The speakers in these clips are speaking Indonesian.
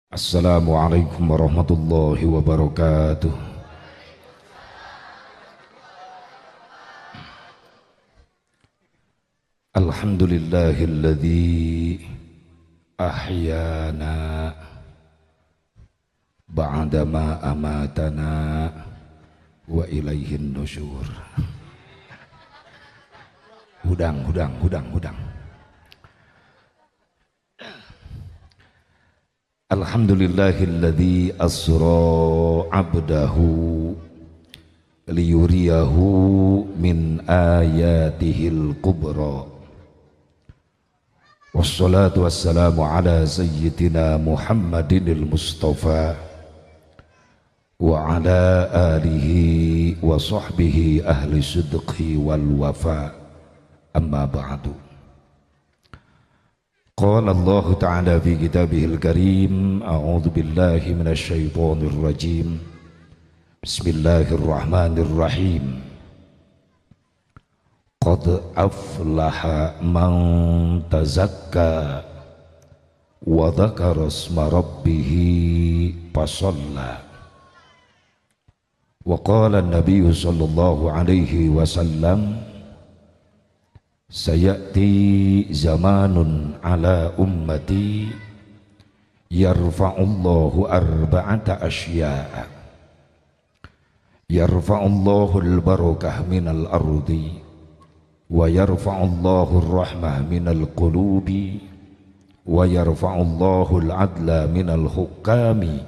Assalamualaikum warahmatullahi wabarakatuh. Alhamdulillahilladzi ahyana ba'dama amatana wa ilaihin nusyur. Hudang. Alhamdulillahilladzi asra abdahu liyuriyahu min ayatihil kubra. Wassalatu wassalamu ala sayyidina Muhammadinil Mustafa wa ala alihi wa sahbihi ahli sidqi wal wafa. Amma ba'du. Qala Allah Ta'ala fi kitabihil karim, a'udzu billahi minasy syaithanir rajim. Bismillahirrahmanirrahim. Qad aflaha man tazakka wa dzakara isma rabbih fasalla. Wa qala an-nabiy sallallahu alaihi wasallam, sayati zamanun ala ummati yarfa'ullahu arba'ata asya'a. Yarfa'ullahu al-barakah minal ardi wa yarfa'ullahu ar-rahmah minal qulubi wa yarfa'ullahu al-adla minal hukami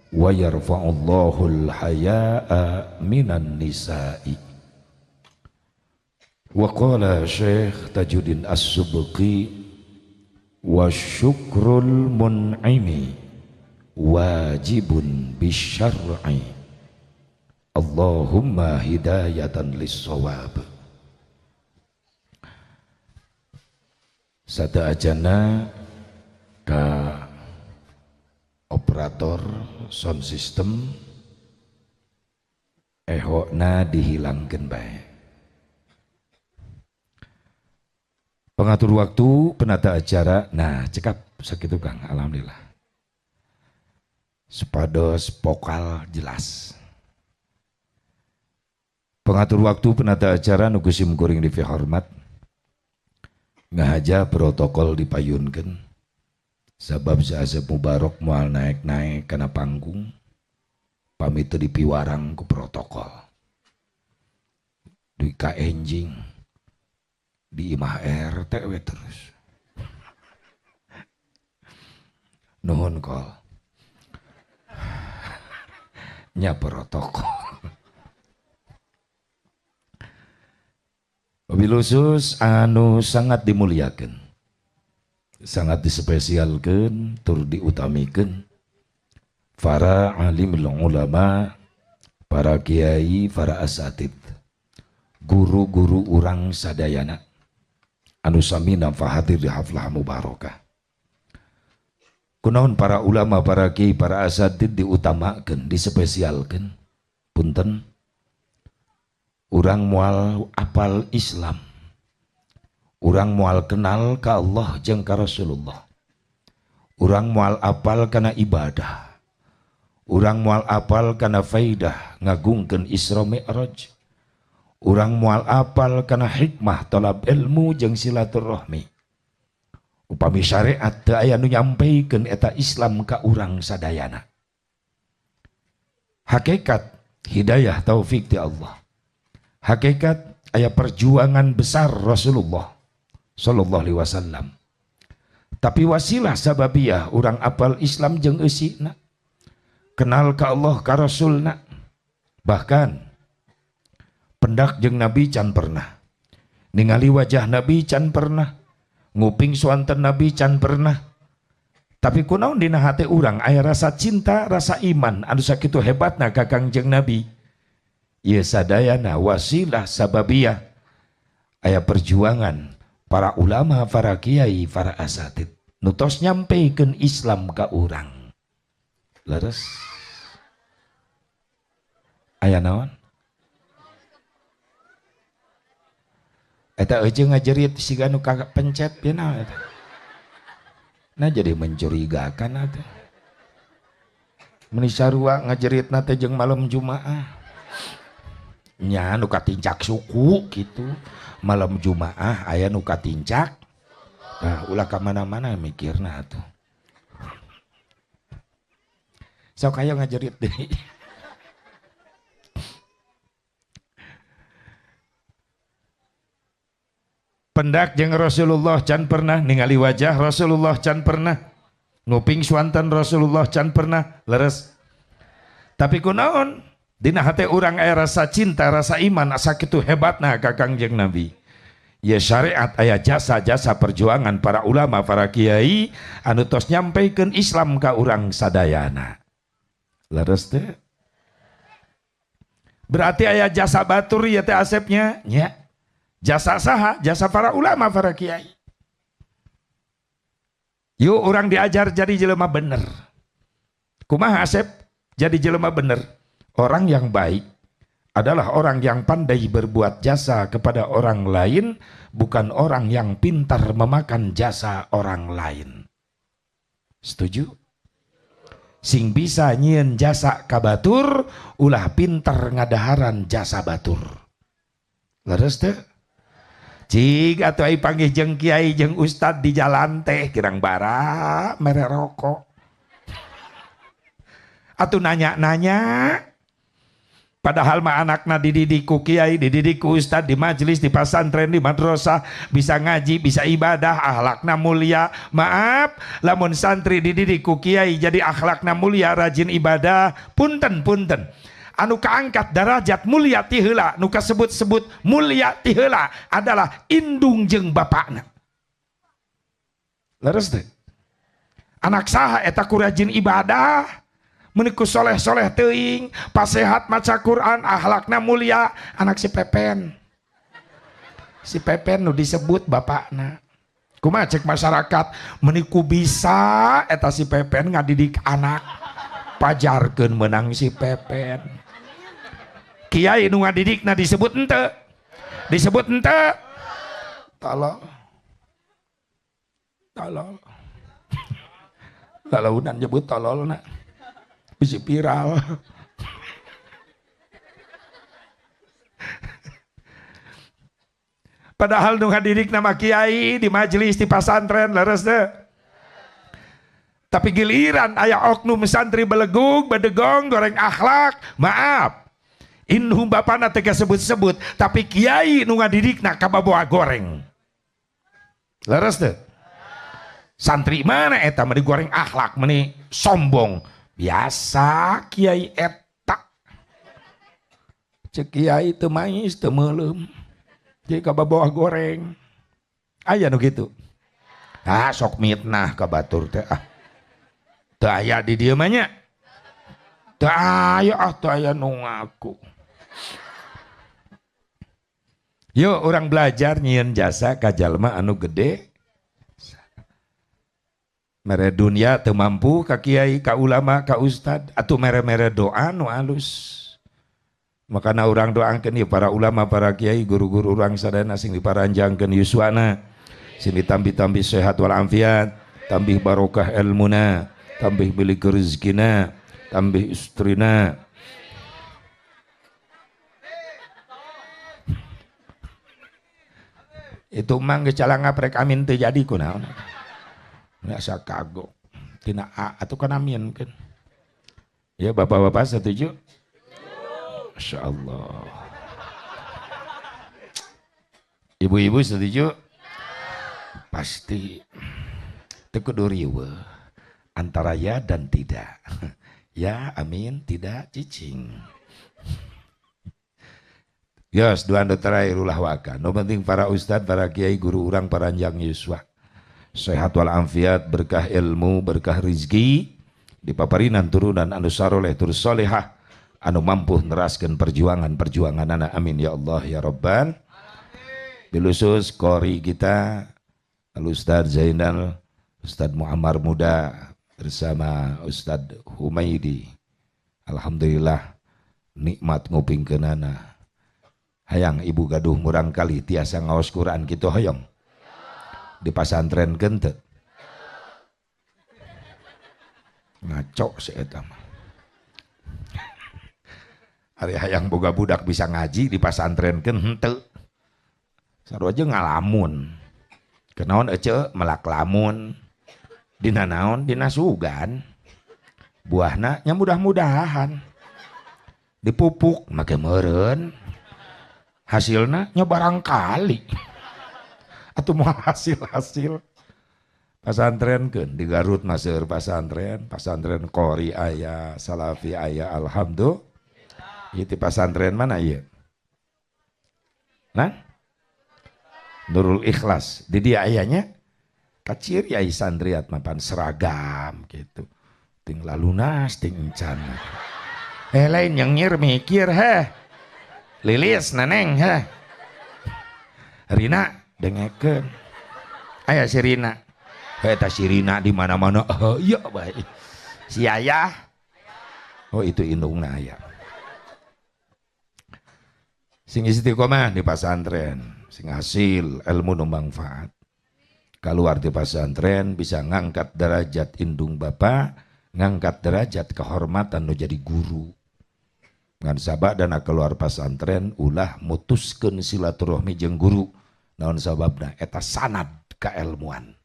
wa yarfa'ullahu al-haya'a minan nisa'i. Wa qala Syekh Tajuddin As-Subki, wa syukrul mun'imi wajibun bisyar'i. Allahumma hidayatan lis-shawab. Sada ajana ka operator sound system ehokna dihilangkeun bae. Pengatur waktu, penata acara, nah cekap sakitu Kang, alhamdulillah. Supados vokal jelas. Pengatur waktu, penata acara, nu kusim kuring di hormat, ngahaja protokol dipayunkeun. Sabab saasep mubarok moal naik-naik kana panggung, pamit teu dipiwarang ku protokol. Di ka enjing, di imah RT we terus. Nuhun kol. Nya protokol. Mobil khusus anu sangat dimuliakan, sangat dispesialkan, tur diutamikan para alim ulama, para kiai, para asatid, guru-guru urang sadayana anu sami nafahatir di haflah mubarakah. Kunaon para ulama, para kiai, para asatid diutamakan, dispesialkan. Punten, urang moal apal Islam, urang moal kenal ka Allah jeung ka Rasulullah, urang moal apal kana ibadah, urang moal apal kana faidah ngagungkeun Isra Mi'raj, urang moal apal kana hikmah talab ilmu jeung silaturahmi. Upami syariat teu aya nu nyampikeun eta Islam ka urang sadayana. Hakikat hidayah taufik ti Allah. Hakikat aya perjuangan besar Rasulullah sallallahu alaihi wasallam. Tapi wasilah sababiyah urang apal Islam jeung eusina, kenal ka Allah ka Rasulna. Bahkan pendak jeung Nabi can pernah, ningali wajah Nabi can pernah, nguping suanten Nabi can pernah. Tapi kunaon dina hate urang aya rasa cinta, rasa iman anu sakitu hebatna ka Kangjeng Nabi. Ieu sadayana wasilah sababiyah aya perjuangan para ulama, para kiai, para asatid nu tos nyampeikeun Islam ka urang. Leres aya naon? Eta eueuh ngajerit siga nu kagak pencet pina eta. Nah jadi mencurigakan atuh. Meni sarua ngajeritna teh jeung malam Jumaah. Nya nu katincak suku gitu. Malam Jumaah aya nu katincak. Nah, ulah ka mana-mana mikirna atuh. Sok aya ngajerit deui. Pendak jeung Rasulullah can pernah ningali wajah Rasulullah can pernah nguping swanten Rasulullah can pernah leres. Tapi kunaon dina hate urang aya rasa cinta rasa iman asa kitu hebatna ka Kangjeng Nabi. Ya syariat aya jasa-jasa perjuangan para ulama para kiai anu tos nyampikeun Islam ka urang sadayana. Leres teh. Berarti aya jasa batur ya teh asepnya nya. Jasa saha? Jasa para ulama, para kiai. Yuk orang diajar jadi jelema bener. Kumaha Asep? Jadi jelema bener. Orang yang baik adalah orang yang pandai berbuat jasa kepada orang lain, bukan orang yang pintar memakan jasa orang lain. Setuju? Sing bisa nyieun jasa ka batur, ulah pintar ngadaharan jasa batur. Leres teh? Cik atau ai panggih jeung kiai jeung ustad di jalan teh kirang bara mere rokok. Atuh nanya-nanya. Padahal mah anakna dididik ku kiai, dididik ku ustad di majelis, di pasantren, di madrasah, bisa ngaji, bisa ibadah, akhlakna mulia. Maaf, lamun santri dididik ku kiai jadi akhlakna mulia, rajin ibadah, punten-punten. Anu kaangkat derajat mulia ti heula nu kasebut-sebut mulia ti heula adalah indung jeung bapakna. Leres teh. Anak saha eta ku rajin ibadah, meuni ku soleh-soleh teuing, pasehat maca Quran, akhlakna mulia, anak si Pepen. Si Pepen nu disebut bapakna. Kumaha cek masyarakat, meuni ku bisa eta si Pepen ngadidik anak. Pajarkeun menang si Pepen. Kiai nu ngadidikna disebut ente. Disebut ente. Tolol. Tolol. Lalaunan nyebut tololna. Bisi viral. Padahal nu ngadidik nama kiai di majelis di pasantren leres deh. Tapi giliran aya oknum santri belegug, bedegong, goreng akhlak, maaf. Inhum bapana tega sebut-sebut, tapi kiai nu ngadidikna kababoa goreng. Leres teh. Santri mana eta meni goreng akhlak, meni sombong. Biasa kiai eta. Cek kiai teu manis teu meulem. Jadi kababoa goreng. Aya nu kitu. Ah sok mitnah ka batur teh ah. Teu aya di dieu mah nya. Teu aya nu ngaku. Yuk orang belajar nyieun jasa ka jalma anu gede. Mere dunia teu mampu ka kiai, ka ulama, ka ustad, atuh mere-mere doa nu alus. Makana urang doakeun ieu para ulama, para kiai, guru-guru urang sadayana sing diparanjangkeun yuswana. Sing ditambi-tambi sehat wal afiat, tambih barokah ilmuna, tambih bilik rezekina, tambih istrina. Itu mang gecala ngaprek amin teu jadi kunaon. Asa kagok. Tina A atuh kan amin kan. Ya bapak-bapak setuju? Masyaallah. Ibu-ibu setuju? Pasti. Teu kudu riweuh antara ya dan tidak. Ya amin, tidak cicing. Yos, dua anu terakhir ulah waka. No penting para ustad, para kiai, guru urang, paranjang yuswa. Sehat wal afiat, berkah ilmu, berkah rizki, dipaparinan turunan anu saroleh tur solehah, anu mampu neraskeun perjuangan anak. Amin ya Allah ya Rabban. Bilusus kori kita, Al-Ustad Zainal, Ustad Muammar Muda bersama Ustad Humaidi. Alhamdulillah nikmat ngupingkeunana. Hayang ibu gaduh murang kali tiasa ngaos Quran kitu hoyong di pasantren kente ngaco si eta mah Ari hayang boga budak bisa ngaji di pasantrenkeun henteu. Sarua aja ngalamun. Kenaon ece melak lamun. Dina naon dina sugan. Buahna nya mudah-mudahan. Dipupuk make meureun. Hasilna nya barangkali. Atuh moal hasil-hasil. Pasantrenkeun di Garut maseur pasantren Qori aya, Salafi aya, alhamdulillah. Itu pasantren mana ieu? Nah? Nurul Ikhlas. Di dia ayanya kacir yai sandriat mapan seragam gitu. Ting lalunas ting encan. Lain yang nyir mikir Lilis neneng Rina dengekeun. Aya si Rina. Eta si Rina di mana-mana. Iya baik. Si Ayah. Oh itu indungna aya. Sing istiqomah di pasantren, sing hasil ilmu nu manfaat. Keluar di pasantren bisa ngangkat derajat indung bapa, ngangkat derajat kehormatan nu jadi guru. Ngan sabab dana keluar pasantren ulah mutuskeun silaturahmi jeung guru. Naon sababna eta sanad kailmuan.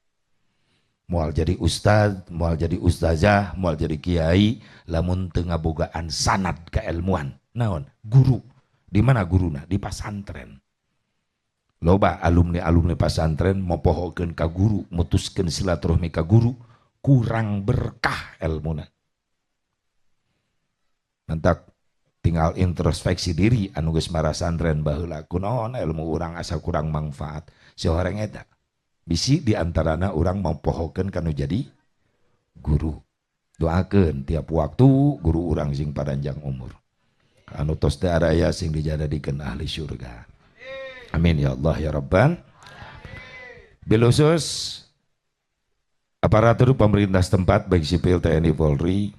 Moal jadi ustad, moal jadi ustazah, moal jadi kiai, lamun teu ngabogaan sanad kailmuan. Naon? Guru. Di mana guruna? Di pasantren. Loba alumni pasantren mopohokeun ka guru, mutuskeun silaturahmi ka guru, kurang berkah ilmuna. Mantak tinggal introspeksi diri anu geus marasantren baheula kunaon ilmu urang asa kurang manfaat. Si horeng eta bisi diantarana urang mopohokeun kanu jadi guru. Doakeun tiap waktu guru urang sing padanjang umur. Anu tos teu araya sing dijadikeun ahli surga. Amin ya Allah ya Rabban. Bilusus aparatur pemerintah setempat baik sipil TNI Polri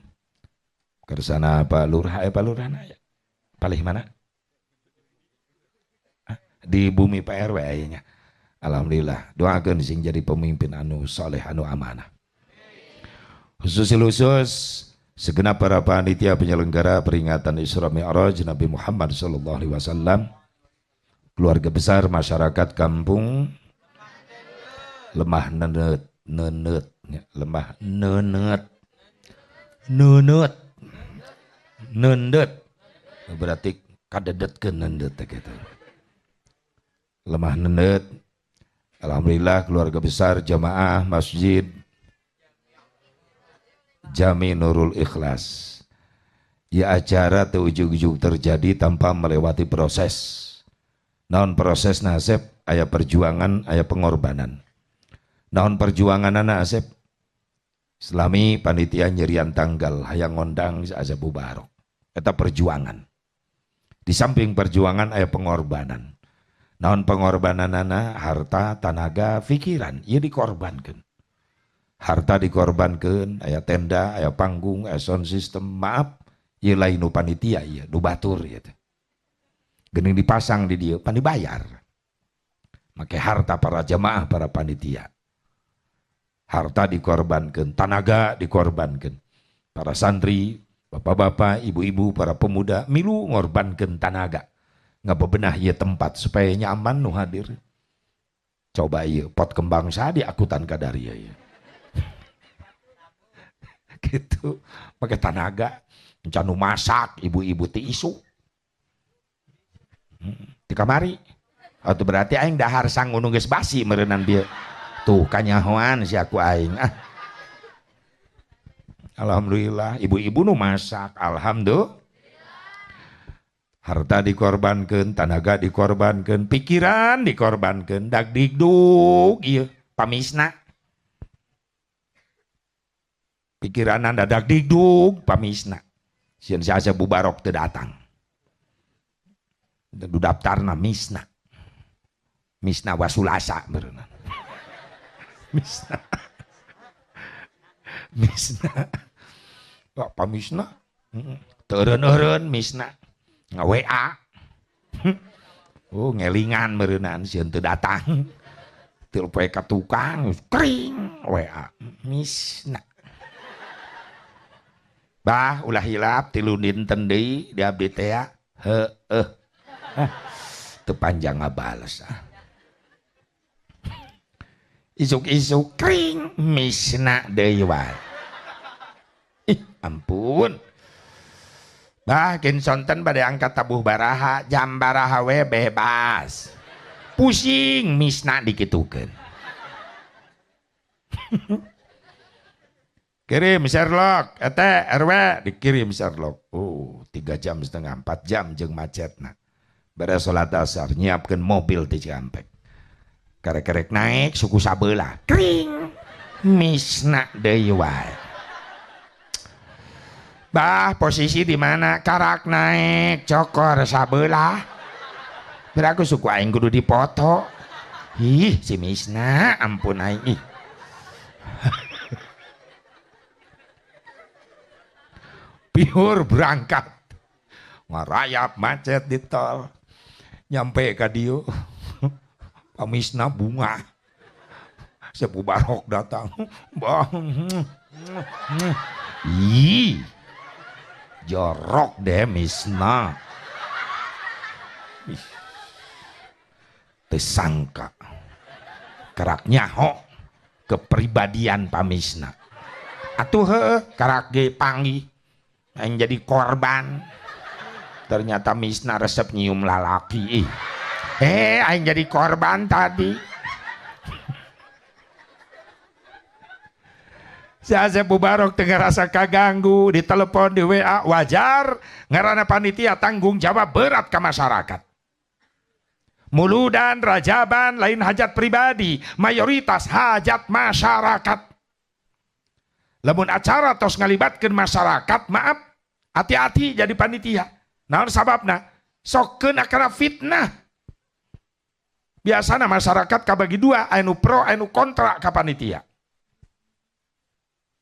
kersana Pak Lurah Pak Lurah ya. Palih mana? Di bumi PRW ayahnya. Alhamdulillah doakeun sing jadi pemimpin anu saleh anu amanah. Khusus segenap para panitia penyelenggara peringatan Isra Mi'raj Nabi Muhammad SAW, keluarga besar masyarakat kampung lemah nenet berarti kadedetkeun nenet gitu. Lemah nenet. Alhamdulillah keluarga besar jamaah masjid Jami Nurul Ikhlas. Ya acara teu ujug-ujug terjadi tanpa melewati proses. Naon proses nasib aya perjuangan, aya pengorbanan. Naon perjuangan nasib? Selami panitia nyerian tanggal hayang ngondang asa bubarok. Eta perjuangan. Di samping perjuangan aya pengorbanan. Naon pengorbananana? Harta, tenaga, pikiran, ieu dikorbankeun. Harta dikorbankeun, aya tenda, aya panggung, aya sound system, maaf, ieu lain nu panitia ieu, nu batur ieu teh. Geuning dipasang di dieu, pan dibayar. Make harta para jamaah, para panitia. Harta dikorbankeun, tenaga dikorbankeun. Para santri, bapak-bapak, ibu-ibu, para pemuda milu ngorbankeun tenaga. Ngabebenah ieu tempat supaya nyaman nu hadir. Coba ieu pot kembang saha diakutan ka dari ieu. Gitu pakai tenaga encan nu masak ibu-ibu ti isu di kamari atau berarti aing dahar sang gunung geus basi meureunnan bieu tuh kanyahoan si aku aing alhamdulillah ibu-ibu nu masak alhamdulillah. Harta dikorbankeun, tenaga dikorbankeun, pikiran dikorbankeun, dagdikduk ieu pamisna. Pikiran anda dagdikduk pamisna. Sieun saja bubarok teu datang. Du daftarna misna. Misna wasulasa beureunan. Misna. Misna. Kok pamisna? Teu eureun-eureun misna. Nga-WA. Oh ngelingan meureunnan sieun teu datang. Teu poe ka tukang kring WA. Misna. Bah ulah hilap tilu dinten deui di abdi teh Heeh. Teu panjang ngabales. Isuk-isuk kring misna deui wae. Ih, ampun. Bah, kin sonten bade angkat tabuh baraha, jam baraha we bebas. Pusing misna dikitukeun. Kirim Sherlock, RW dikirim Sherlock. 3 jam setengah, 4 jam jeung macetna. Beres salat asar nyiapkeun mobil di Cikampek. Karek-karek naik suku sabeula. Kring. Misna deui wae. Bah, posisi di mana? Karak naik cokor sabeula. Beraku suku aing kudu dipoto. Ih, si misna ampun aing ih. Pihur berangkat ngarayap macet di tol nyampe ka dieu pamisna bunga Sepu Barok datang ih jorok deh misna tersangka kerak nyaho kepribadian pamisna atuh heueuh karak ge panggih yang jadi korban ternyata misna resep nyium lalaki aing jadi korban tadi saya Sepu Barok tengah rasa kaganggu ditelepon di WA wajar ngaranna panitia tanggung jawab berat ke masyarakat muludan rajaban lain hajat pribadi mayoritas hajat masyarakat. Lamun acara tos ngalibatkeun masyarakat, maaf, hati-hati jadi panitia. Naon sababna? Sokkeun akana fitnah. Biasana masyarakat kabagi dua, anu pro, anu kontra ka panitia.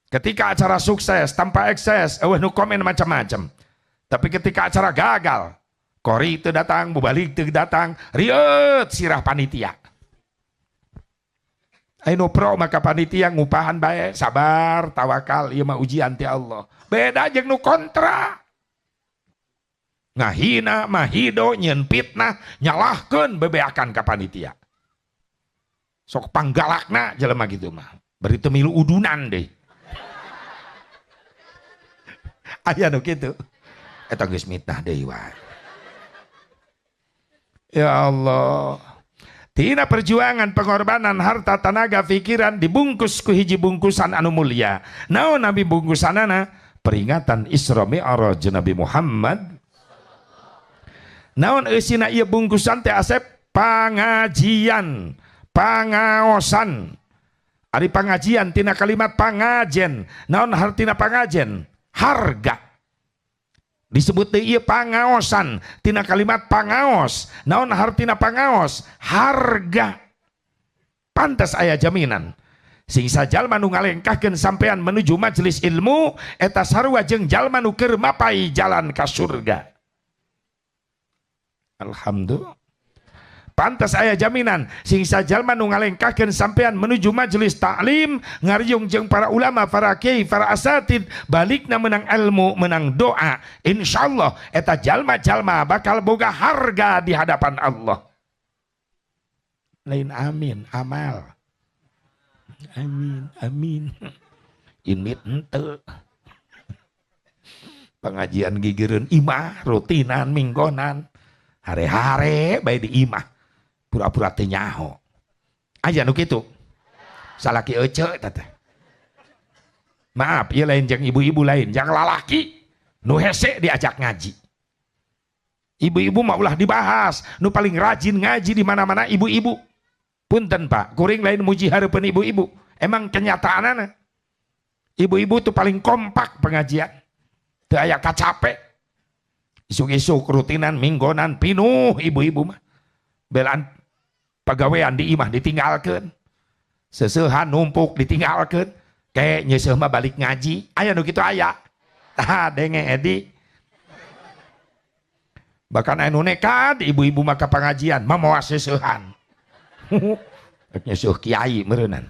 Ketika acara sukses tanpa ekses, nu komen macam-macam. Tapi ketika acara gagal, kori teu datang, bubalik teu datang, rieuh sirah panitia. Aino pro maka panitia ngupahan bae sabar tawakal ieu mah ujian ti Allah beda jeung nu kontra ngahina mahido nyeun fitnah nyalahkeun bebeakan ka panitia sok panggalakna jelema gitu mah bari teu milu udunan deui aya nu kitu eta geus mitnah deui wae ya Allah. Tina perjuangan pengorbanan harta tenaga pikiran dibungkus ku hiji bungkusan anu mulia. Naon nabi bungkusanana peringatan Isra Mi'raj Nabi Muhammad. Naon eusina ieu bungkusan teh Asep pangajian, pangaosan. Ari pangajian tina kalimat pangajen. Naon hartina pangajen? Harga. Disebut ieu pangaosan tina kalimat pangaos. Naon hartina pangaos? Harga. Pantas aya jaminan sing sajalma nu ngalengkahkeun sampean menuju majelis ilmu eta sarua jeung jalma nu keur mapai jalan ka surga. Alhamdulillah. Pantas aya jaminan sing sajalma nu ngalengkahkeun sampean menuju majelis taklim ngariung jeung para ulama, para kiai, para asatid balikna menang ilmu, menang doa. Insyaallah eta jalma-jalma bakal boga harga di hadapan Allah. Lain amin, amal. Amin, amin. Init henteu. Pengajian gigireun imah rutinan minggonan. Hare-hare bae di imah. Pura-pura teh nyaho. Aya nu kitu. Salaki ece teh. Maaf, ieu lain jeung ibu-ibu lain, jeung lalaki nu hese diajak ngaji. Ibu-ibu mah ulah dibahas, nu paling rajin ngaji di mana-mana ibu-ibu. Punten Pak, kuring lain muji hareupeun ibu-ibu. Emang kenyataanana ibu-ibu tuh paling kompak pengajian. Teu aya kacape. Isuk-isuk rutinan minggonan pinuh ibu-ibu mah. Belaan pagawean di imah ditinggalkeun, seseuhan numpuk ditinggalkeun, kayak nyeseuh mah balik ngaji, aya nu kitu aya. Tah denge Edi. Bahkan anu nekat ibu-ibu maka pengajian mamawa seseuhan. Nyeseuh kiai meureunan.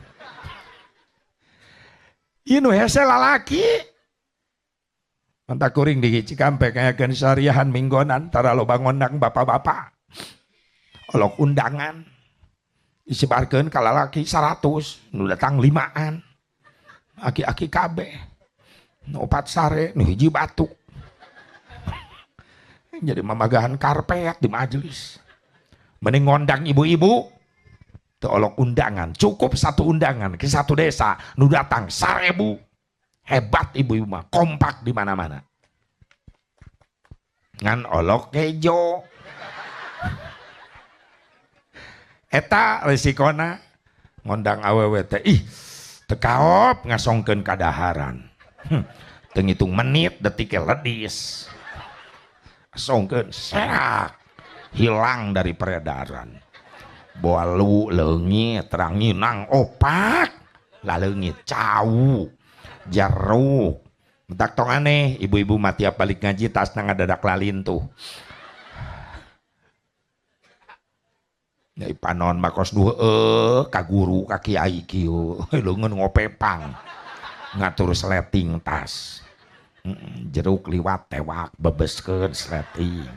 Ieu nu hese lalaki. Manta kuring di Cikampek ngayakeun syariahan minggonan tara loba ngondang bapak-bapak. Olok undangan. Disebarkeun ka lalaki 100, nu datang 5an. Aki-aki kabeh. Nu 4 sare, nu hiji batuk. Jadi mamagahan karpet di majelis. Mending ngondang ibu-ibu. Teu olok undangan, cukup 1 undangan ke 1 desa, nu datang 1000. Hebat ibu-ibu mah, kompak di mana-mana. Ngan olok kejo. Eta resikona ngondang awewe teh ih teu kaop ngasongkeun kadaharan. Teu ngitung menit detik ledis. Songkeun serak hilang dari peredaran. Boalu leungit terangi nang opak laleungit cau jeruk mentak tong aneh ibu-ibu mah tiap balik ngaji tasna ngadadak lalin tuh. Nyai panon makos ka guru ka kiai kieu leungeun ngopepang ngatur sleting tas. Jeruk liwat tewak bebeskeun sleting.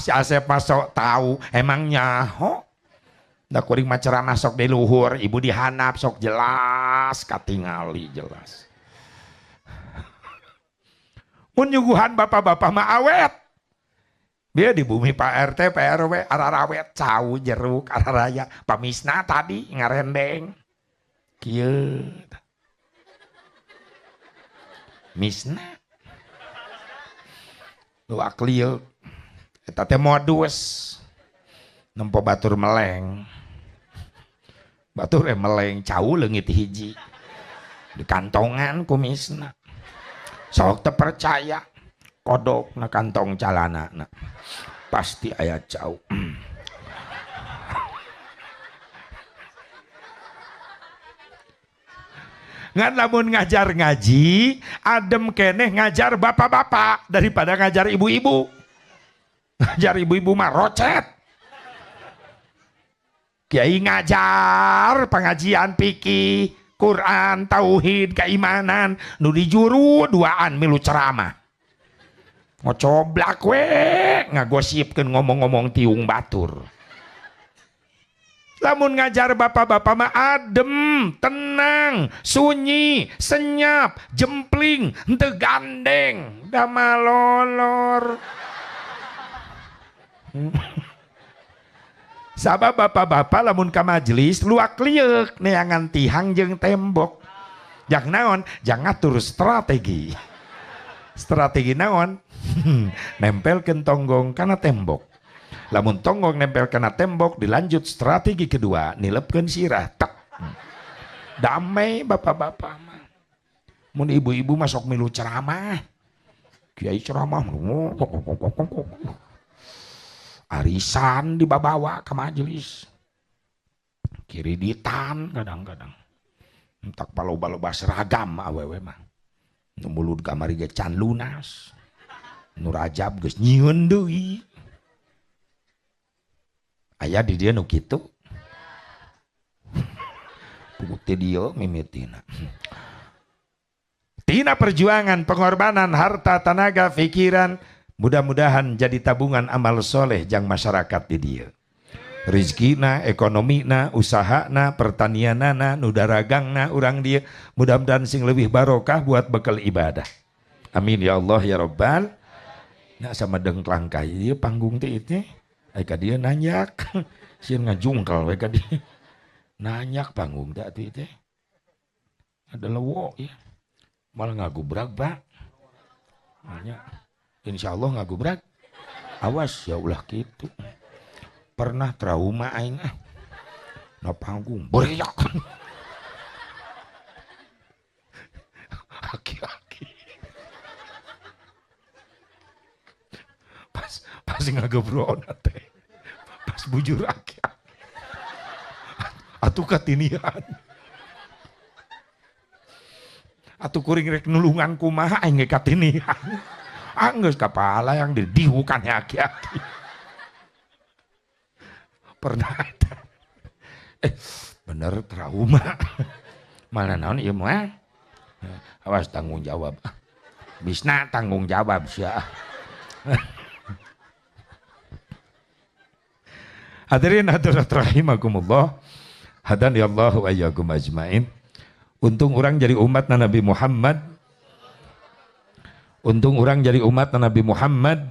Si Asep masuk tahu emangnya ho da kuring mah ceramah sok di luhur ibu dihanap sok jelas katingali jelas. Mun nyuguhan bapak-bapak mah awet. Dia di bumi Pak RT, PRW, ararawet, cau, jeruk, araraya. Pamisna tadi ngarendeng. Kieu. Misna. Lu aklieu. Eta teh modus. Nempo batur meleng. Batur meleng cau leungit hiji. Di kantongan kumisna. Sok teu percaya. Kodok na kantong calana na pasti aya cau. Ngan lamun ngajar ngaji adem keneh ngajar bapak-bapak daripada ngajar ibu-ibu. Ngajar ibu-ibu mah rocet. Kiai ngajar pengajian fikih, Quran, tauhid, keimanan, nu dijuru duaan milu ceramah. Ngocoblak we ngagosipkeun ngomong-ngomong tiung batur. Lamun ngajar bapak-bapak mah adem, tenang, sunyi, senyap, jempling, henteu gandeng, da malolor. Sabab bapak-bapak lamun ka majelis luak liuk neangan tihang jeung tembok. Jang naon? Jang ngatur strategi. Strategi naon? Nempelkeun tonggong kana tembok. Lamun tonggong nempel kana tembok dilanjut strategi kedua nilepkeun sirah tek. Damai bapak-bapak mah. Mun ibu-ibu masuk milu ceramah. Kiai ceramah arisan dibawa ke majelis. Kiriditan kadang-kadang. Entak paloba-loba seragam awewe mah. Nu mulut kamari ge can lunas. Nu Rajab geus nyieun deui. Aya di dieu nu kitu. Putih dia mimitina. Tina perjuangan, pengorbanan, harta, tenaga, pikiran, mudah-mudahan jadi tabungan amal soleh jang masyarakat di dia. Rizkina, ekonomina, usahana, pertanianana, nu daragangna urang dia, mudah-mudahan sing lebih barokah buat bekal ibadah. Amin ya Allah ya Rabbal. Nah sama dengklang kayu panggung teh itu, eka dia nanyak, sieun ngajungkal we ka dia. Nanyak panggung teh itu. Ada lewo ya. Malah ngagubrak Pak. Nanya, insya Allah ngagubrak. Awas ya ulah gitu. Pernah trauma aing na panggung bereyak. Aki-aki. Pas ngagebrona teh. Pas bujur aki-aki. Atuh katinian. Atuh kuring rek nulungan kumaha aing ge katinian. Anggeus kapala yang didihukan aki-aki. Pernah ada. Bener trauma. Mana naon ieu mah? Awas tanggung jawab. Bisna tanggung jawab sia. Hadirin hadirat rahimakumullah. Hadan ya Allah wa iyyakum ajmain. Untung orang jadi umat Nabi Muhammad. Untung orang jadi umat Nabi Muhammad.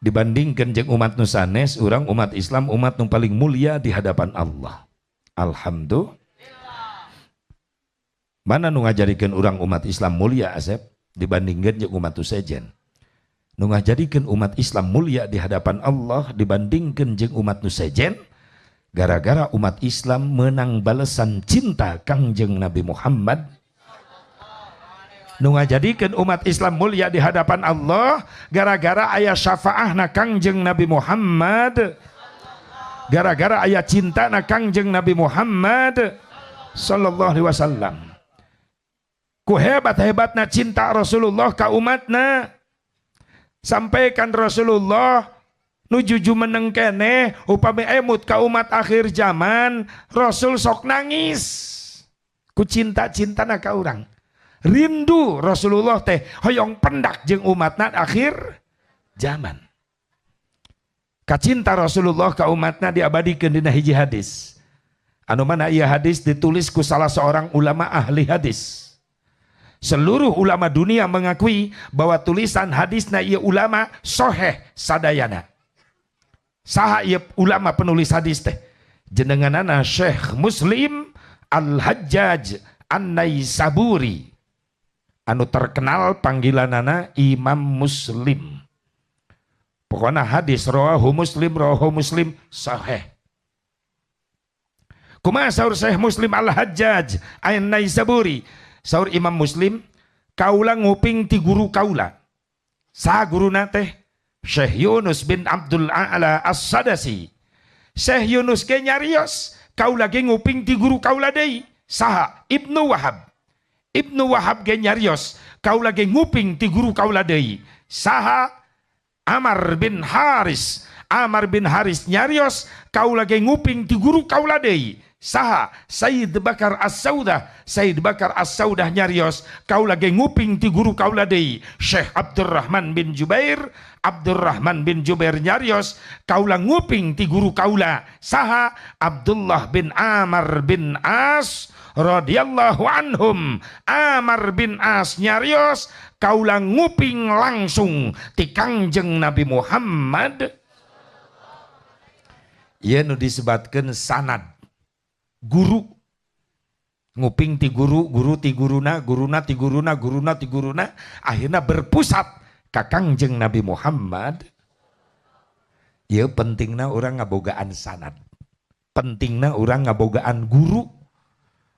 Dibandingkan jeung umat nu sanes, urang umat Islam umat nu paling mulia di hadapan Allah. Alhamdulillah. Mana nu ngajarikeun urang umat Islam mulia Asep dibandingkan jeung umat nu sejen. Nu ngajarikeun umat Islam mulia di hadapan Allah dibandingkan jeung umat nu sejen gara-gara umat Islam menang balesan cinta Kangjeng Nabi Muhammad. Nu ngajadikeun umat Islam mulia di hadapan Allah gara-gara aya syafaahna Kangjeng Nabi Muhammad, gara-gara aya cintana Kangjeng Nabi Muhammad sallallahu alaihi wasallam. Ku hebat-hebatna cinta Rasulullah ka umatna, sampaikan Rasulullah nujuju meneng keneh upami emut ka umat akhir zaman Rasul sok nangis ku cinta-cintana ka urang. Rindu Rasulullah teh hoyong pendak jeung umatna akhir zaman. Kacinta Rasulullah ka umatna diabadikeun dina hiji hadis. Anu mana ieu hadis ditulis ku salah seorang ulama ahli hadis. Seluruh ulama dunia mengakui bahwa tulisan hadisna ieu ulama sahih sadayana. Saha ieu ulama penulis hadis teh? Jenenganana Syekh Muslim Al-Hajjaj An-Naisaburi. Anu terkenal panggilanana Imam Muslim. Pokoknya hadis rawahu Muslim sahih. Kumaha saur Syekh Muslim Al-Hajjaj An-Naisaburi? Saur Imam Muslim, kaula nguping ti guru kaula. Saha guruna teh? Syekh Yunus bin Abdul A'la As-Sadasi. Syekh Yunus ge nyarios, kaula ge nguping ti guru kaula deui. Saha? Ibnu Wahab. Ibnu Wahab ge nyarios, kaula ge nguping ti guru kaula deui. Saha? Amar bin Haris. Amar bin Haris nyarios, kaula ge nguping ti guru kaula deui. Saha? Sayyid Bakar As-Saudah. Sayyid Bakar As-Saudah nyarios, kaula ge nguping ti guru kaula deui. Syekh Abdurrahman bin Jubair. Abdurrahman bin Jubair nyarios, kaula nguping ti guru kaula. Saha? Abdullah bin Amr bin As radhiyallahu anhum. Amr bin As nyarios, kaula nguping langsung ti Kangjeng Nabi Muhammad. Ieu nu disebatkeun sanad. Guru nguping ti guru, guru ti guruna, guruna ti guruna, guruna ti guruna, akhirna berpusat ka Kangjeng Nabi Muhammad. Ieu pentingna urang ngabogaan sanad. Pentingna urang ngabogaan guru.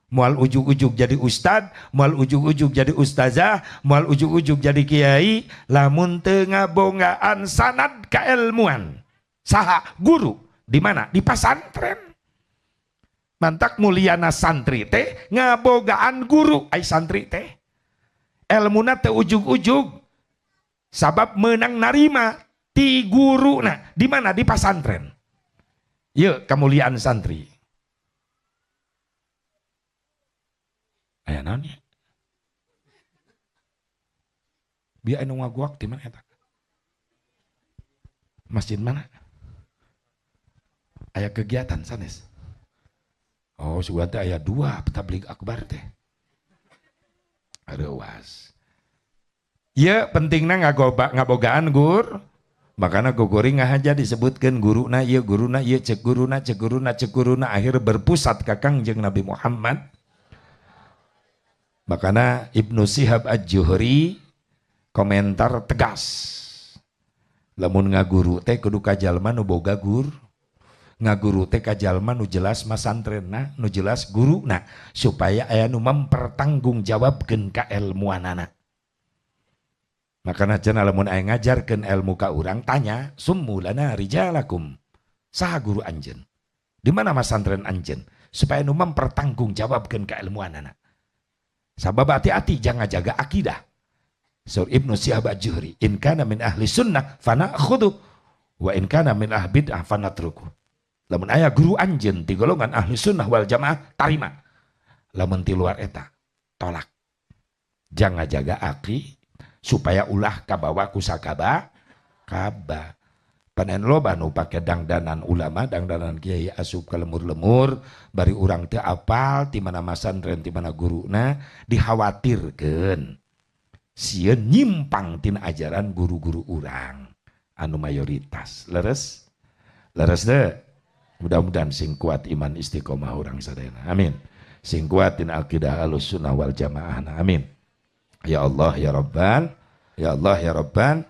Moal ujug-ujug jadi ustad, moal ujug-ujug jadi ustazah, moal ujug-ujug jadi kiai, lamun teu ngabogaan sanad kailmuan. Saha? Guru. Di mana? Di pasantren. Mantak muliana santri teh ngabogaan guru ai santri teh. Elmuna teu ujug-ujug. Sabab menang narima ti guru. Nah, di mana? Di pasantren. Yeuh kemuliaan santri. Aya naon ya? Biar anu ngaguak di mana eta? Masjid mana? Aya kegiatan sanes. Oh, sudah teh aya 2 tabligh akbar teh. Reuas. Ya pentingna ngabogaan gur. Makana gogori ngahaja disebutkeun guruna ieu cek guruna akhir berpusat ka Kangjeng Nabi Muhammad. Makana Ibnu Syihab Adz-Dzuhri komentar tegas. Lamun ngaguru teh kudu ka jalma nu boga gur. Ngaguru teh ka jalma nu jelas masantrenna, nu jelas guruna supaya aya nu mempertanggungjawabkeun ka ilmuanana. Makana cenah lamun aya ngajarkeun ilmu ka urang tanya, summulana rijalakum. Saha guru anjeun? Di mana masantren anjeun? Supaya nu mempertanggungjawabkeun ka ilmuanana. Sabab hati-hati jangan jaga akidah. Sur Ibnu Syihab Adz-Dzuhri, in kana min ahli sunnah fana'khudhu wa in kana min ahli bid'ah fanatruku. Lamun aya guru anjeun di golongan ahli sunnah wal jamaah tarima. lamun ti luar eta tolak. Jangan jaga aki supaya ulah kabawa kusakaba kaba. Panen loba nu pake dangdanan ulama, dangdanan kiai asup ke lemur-lemur, bari urang teu apal ti mana masantren ti mana guruna, dikhawatirkeun sieun nyimpang tina ajaran guru-guru urang anu mayoritas. Leres? Leres deh. Mudah-mudahan sing kuat iman istiqomah urang sadayana. Amin. Sing kuat tina akidah Ahlussunnah wal Jamaah. Amin. Ya Allah ya Rabban, ya Allah ya Rabban.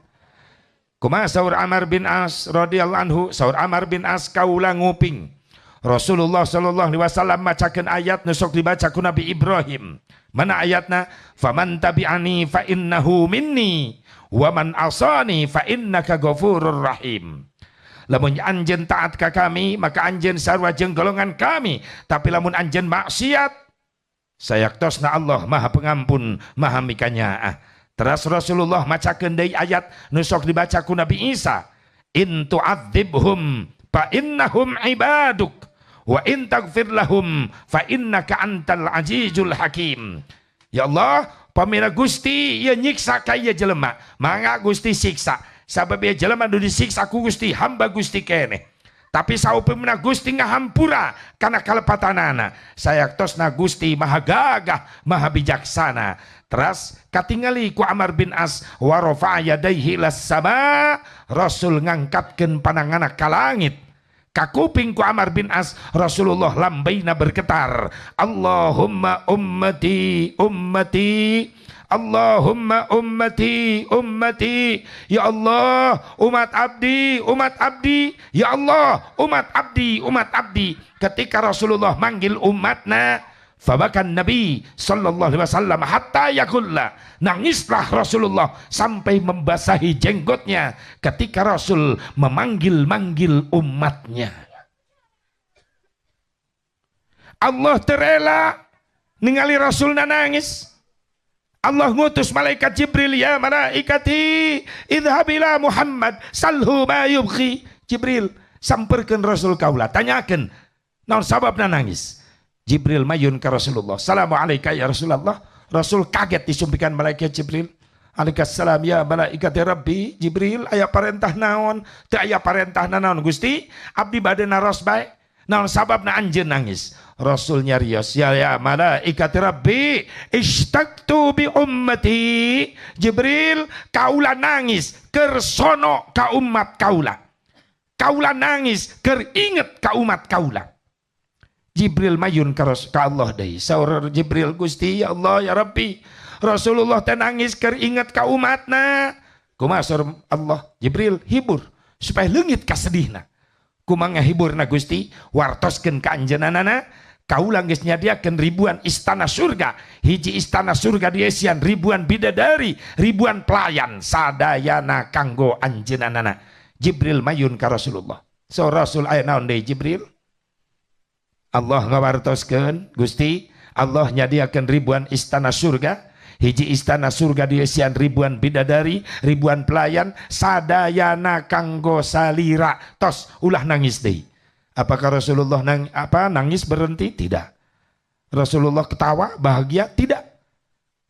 Kumaha saur Amr bin As radhiyallahu anhu, saur Amr bin As kaula nguping Rasulullah sallallahu alaihi wasallam macakeun ayat nu sok dibaca ku Nabi Ibrahim. Mana ayatna? Faman tabi'ani fa innahu minni wa man asani fa innaka ghafurur rahim. Lamun anjeun taat ka kami maka anjeun sarua jeung golongan kami, tapi lamun anjeun maksiat sayaktosna Allah Maha Pengampun Maha Mikanyaah. Terus Rasulullah macakeun deui ayat nu sok dibaca ku Nabi Isa, in tu'adzibhum fa innahum ibaduk wa in taghfir lahum fa innaka antal azizul hakim. Ya Allah, pamira Gusti ieu nyiksa ka ieu jelema, mangga Gusti siksa. Sabab ieu jelema nu disiksa ku Gusti, hamba Gusti keneh. Tapi saupemna Gusti ngahampura kana kalepatanana. Sayaktosna Gusti Maha Gagah, Maha Bijaksana. Terus katingali ku Amr bin As wa rafa'a yadayhi las sama, Rasul ngangkatkeun pandanganna ka langit. Ka kuping ku Amr bin As Rasulullah lambaina bergetar, Allahumma ummati ummati, Allahumma ummati ummati, ya Allah umat abdi umat abdi, ya Allah umat abdi umat abdi. Ketika Rasulullah manggil umatna, fabakan Nabi sallallahu alaihi wasallam hatta yakulla, nangislah Rasulullah sampai membasahi jenggotnya ketika Rasul memanggil-manggil umatnya. Allah terela ningali Rasulna nangis. Allah ngutus malaikat Jibril, ya malaikati idhabila Muhammad salhu ma yubkhi. Jibril samperkeun Rasul kaula, tanyakeun naon sababna nangis. Jibril mayun ke Rasulullah, Assalamualaikum ya Rasulullah. Rasul kaget disumpikan malaikat Jibril. Alaikassalam ya malaikat Rabbi. Jibril, aya parentah naon? Teu aya parentah naon Gusti? Abdi bade naros bae. Naon sababna anjeun nangis? Rasul nyarios, ya malaikat Rabbi, ishtaqtu bi ummati. Jibril, kaula nangis keur sono ka umat kaula. Kaula nangis keur inget ka umat kaula. Jibril mayun ka Allah deui. Saur Jibril, Gusti ya Allah ya Rabbi, Rasulullah teh nangis keur inget ka umatna. Kumaha saur Allah? Jibril, hibur supaya leungit ka sedihna. Kumaha ngahiburna Gusti? Wartoskeun ka anjeunana, kaula geus nyadiakeun ribuan istana surga. Hiji istana surga diesian ribuan bidadari, ribuan pelayan sadayana kanggo anjeunana. Jibril mayun ka Rasulullah. Saur Rasul aya naon deui Jibril? Allah ngawartoskeun, Gusti, Allah nyadiakeun ribuan istana surga. Hiji istana surga diisian ribuan bidadari, ribuan pelayan sadayana kanggo salira. Tos ulah nangis deui. Apakah Rasulullah nangis berhenti? Tidak. Rasulullah ketawa bahagia? Tidak.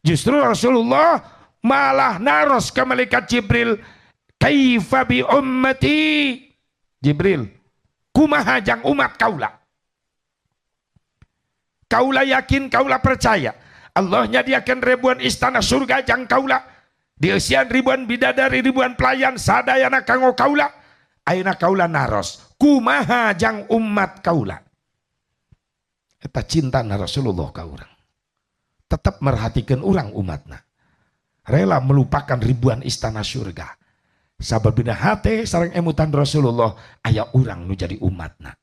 Justru Rasulullah malah naros ke malaikat Jibril, kaifa bi ummati. Jibril, kumaha jang umat kaula? Kaula yakin, kaula percaya Allah nyadiakan ribuan istana surga jang kaula, dieusian ribuan bidadari, ribuan pelayan sadayana kanggo kaula. Ayeuna kaula naros, kumaha jang umat kaula? Eta cinta na Rasulullah ka urang. Tetap merhatikan urang umatna. Rela melupakan ribuan istana surga. Sababina hate sareng emutan Rasulullah aya urang nu jadi umatna.